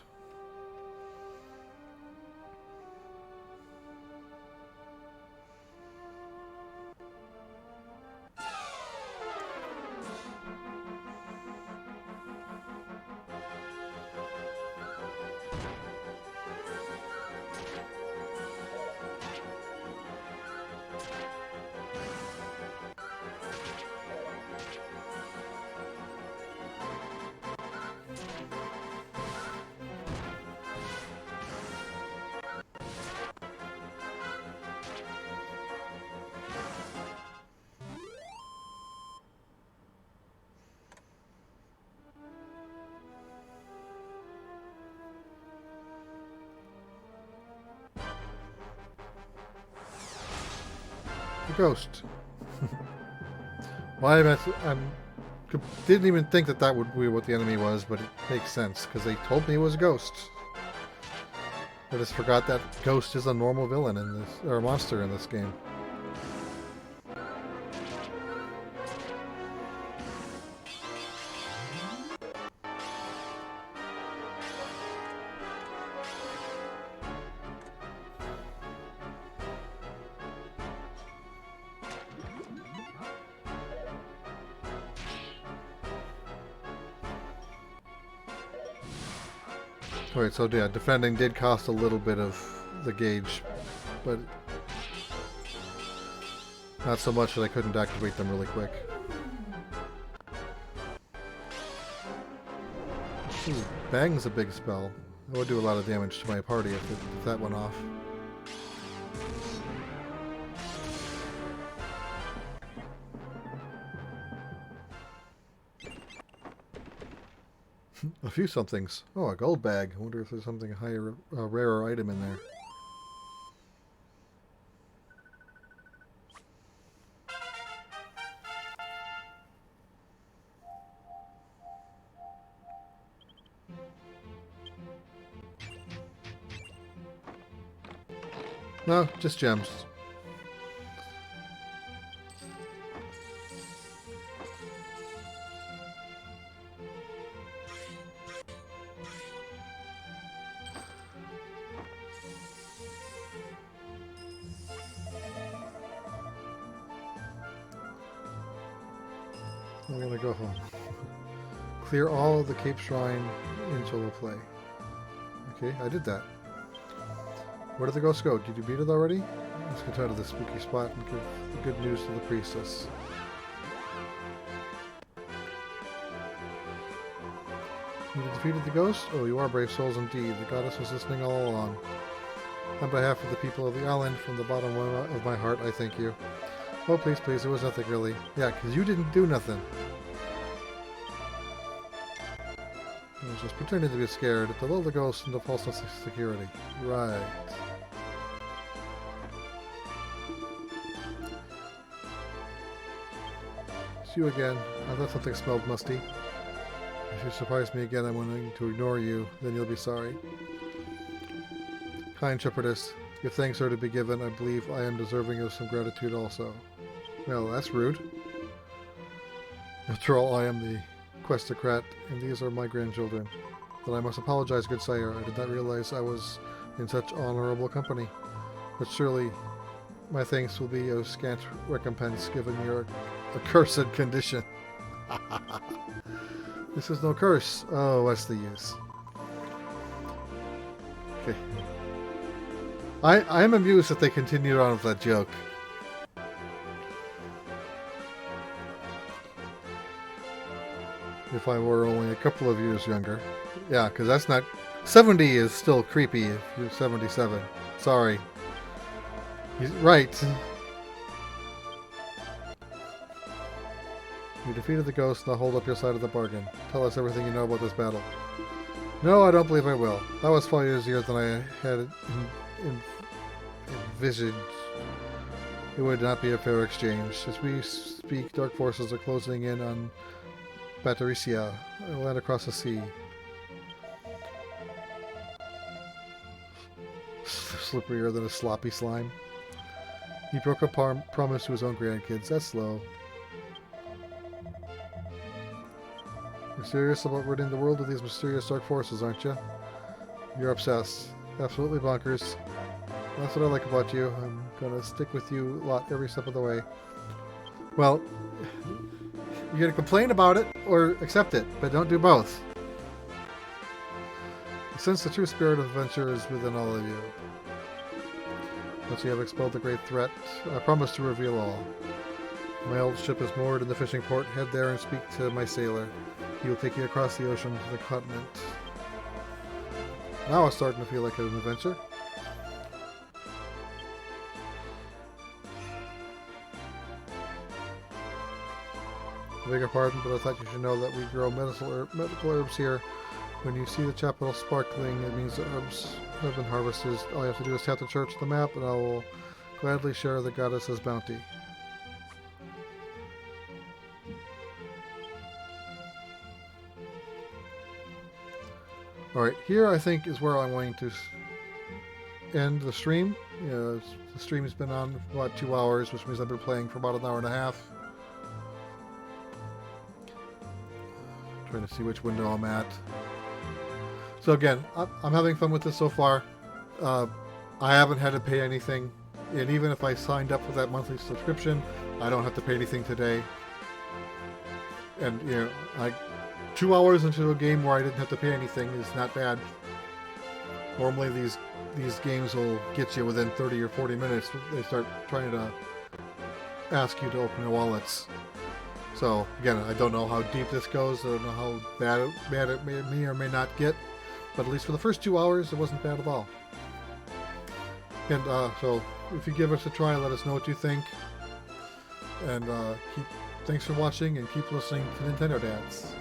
The ghost. Well, didn't even think that would be what the enemy was, but it makes sense because they told me it was a ghost. I just forgot that ghost is a normal villain in this, or a monster in this game. Alright, so yeah, defending did cost a little bit of the gauge, but not so much that I couldn't activate them really quick. Ooh, Bang's a big spell. That would do a lot of damage to my party if that went off. A few somethings. Oh, a gold bag. I wonder if there's something higher, a rarer item in there. No, just gems. I want to go home. Clear all of the Cape Shrine in solo play. Okay, I did that. Where did the ghost go? Did you beat it already? Let's get out of this spooky spot and give the good news to the priestess. You defeated the ghost? Oh, you are brave souls indeed. The goddess was listening all along. On behalf of the people of the island, from the bottom of my heart, I thank you. Oh, please, please, it was nothing really. Yeah, because you didn't do nothing. I was just pretending to be scared to lull the ghost into false sense of security. Right. It's you again. I thought something smelled musty. If you surprise me again, I'm willing to ignore you. Then you'll be sorry. Kind shepherdess, if thanks are to be given, I believe I am deserving of some gratitude also. Well, that's rude. After all, I am the questocrat, and these are my grandchildren. Then I must apologize, good sire. I did not realize I was in such honorable company. But surely my thanks will be of scant recompense given your accursed condition. This is no curse. Oh, what's the use? Okay. I am amused that they continued on with that joke. If I were only a couple of years younger. Yeah, because that's not... 70 is still creepy if you're 77. Sorry. He's right. You defeated the ghost, now hold up your side of the bargain. Tell us everything you know about this battle. No, I don't believe I will. That was far easier than I had envisaged. It would not be a fair exchange. As we speak, dark forces are closing in on Bataricia. I will land across the sea. Slipperier than a sloppy slime. He broke a promise to his own grandkids. That's slow. You're serious about ridding the world of these mysterious dark forces, aren't you? You're obsessed. Absolutely bonkers. That's what I like about you. I'm gonna stick with you a lot every step of the way. Well, you're gonna complain about it or accept it, but don't do both. Since the true spirit of adventure is within all of you. Once you have expelled the great threat, I promise to reveal all. My old ship is moored in the fishing port. Head there and speak to my sailor. He will take you across the ocean to the continent. Now it's starting to feel like an adventure. I beg your pardon, but I thought you should know that we grow medical herbs here. When you see the chapel sparkling, it means the herbs have been harvested. All you have to do is tap the church on the map, and I will gladly share the goddess's bounty. Alright, here I think is where I'm going to end the stream. The stream has been on for about 2 hours, which means I've been playing for about an hour and a half. Trying to see which window I'm at. So again, I'm having fun with this so far. I haven't had to pay anything, and even if I signed up for that monthly subscription, I don't have to pay anything today. And 2 hours into a game where I didn't have to pay anything is not bad. Normally these games will get you within 30 or 40 minutes. They start trying to ask you to open your wallets. So again, I don't know how deep this goes. I don't know how bad it may or may not get. But at least for the first 2 hours, it wasn't bad at all. And so, if you give us a try, let us know what you think. And thanks for watching, and keep listening to Nintendo Dads.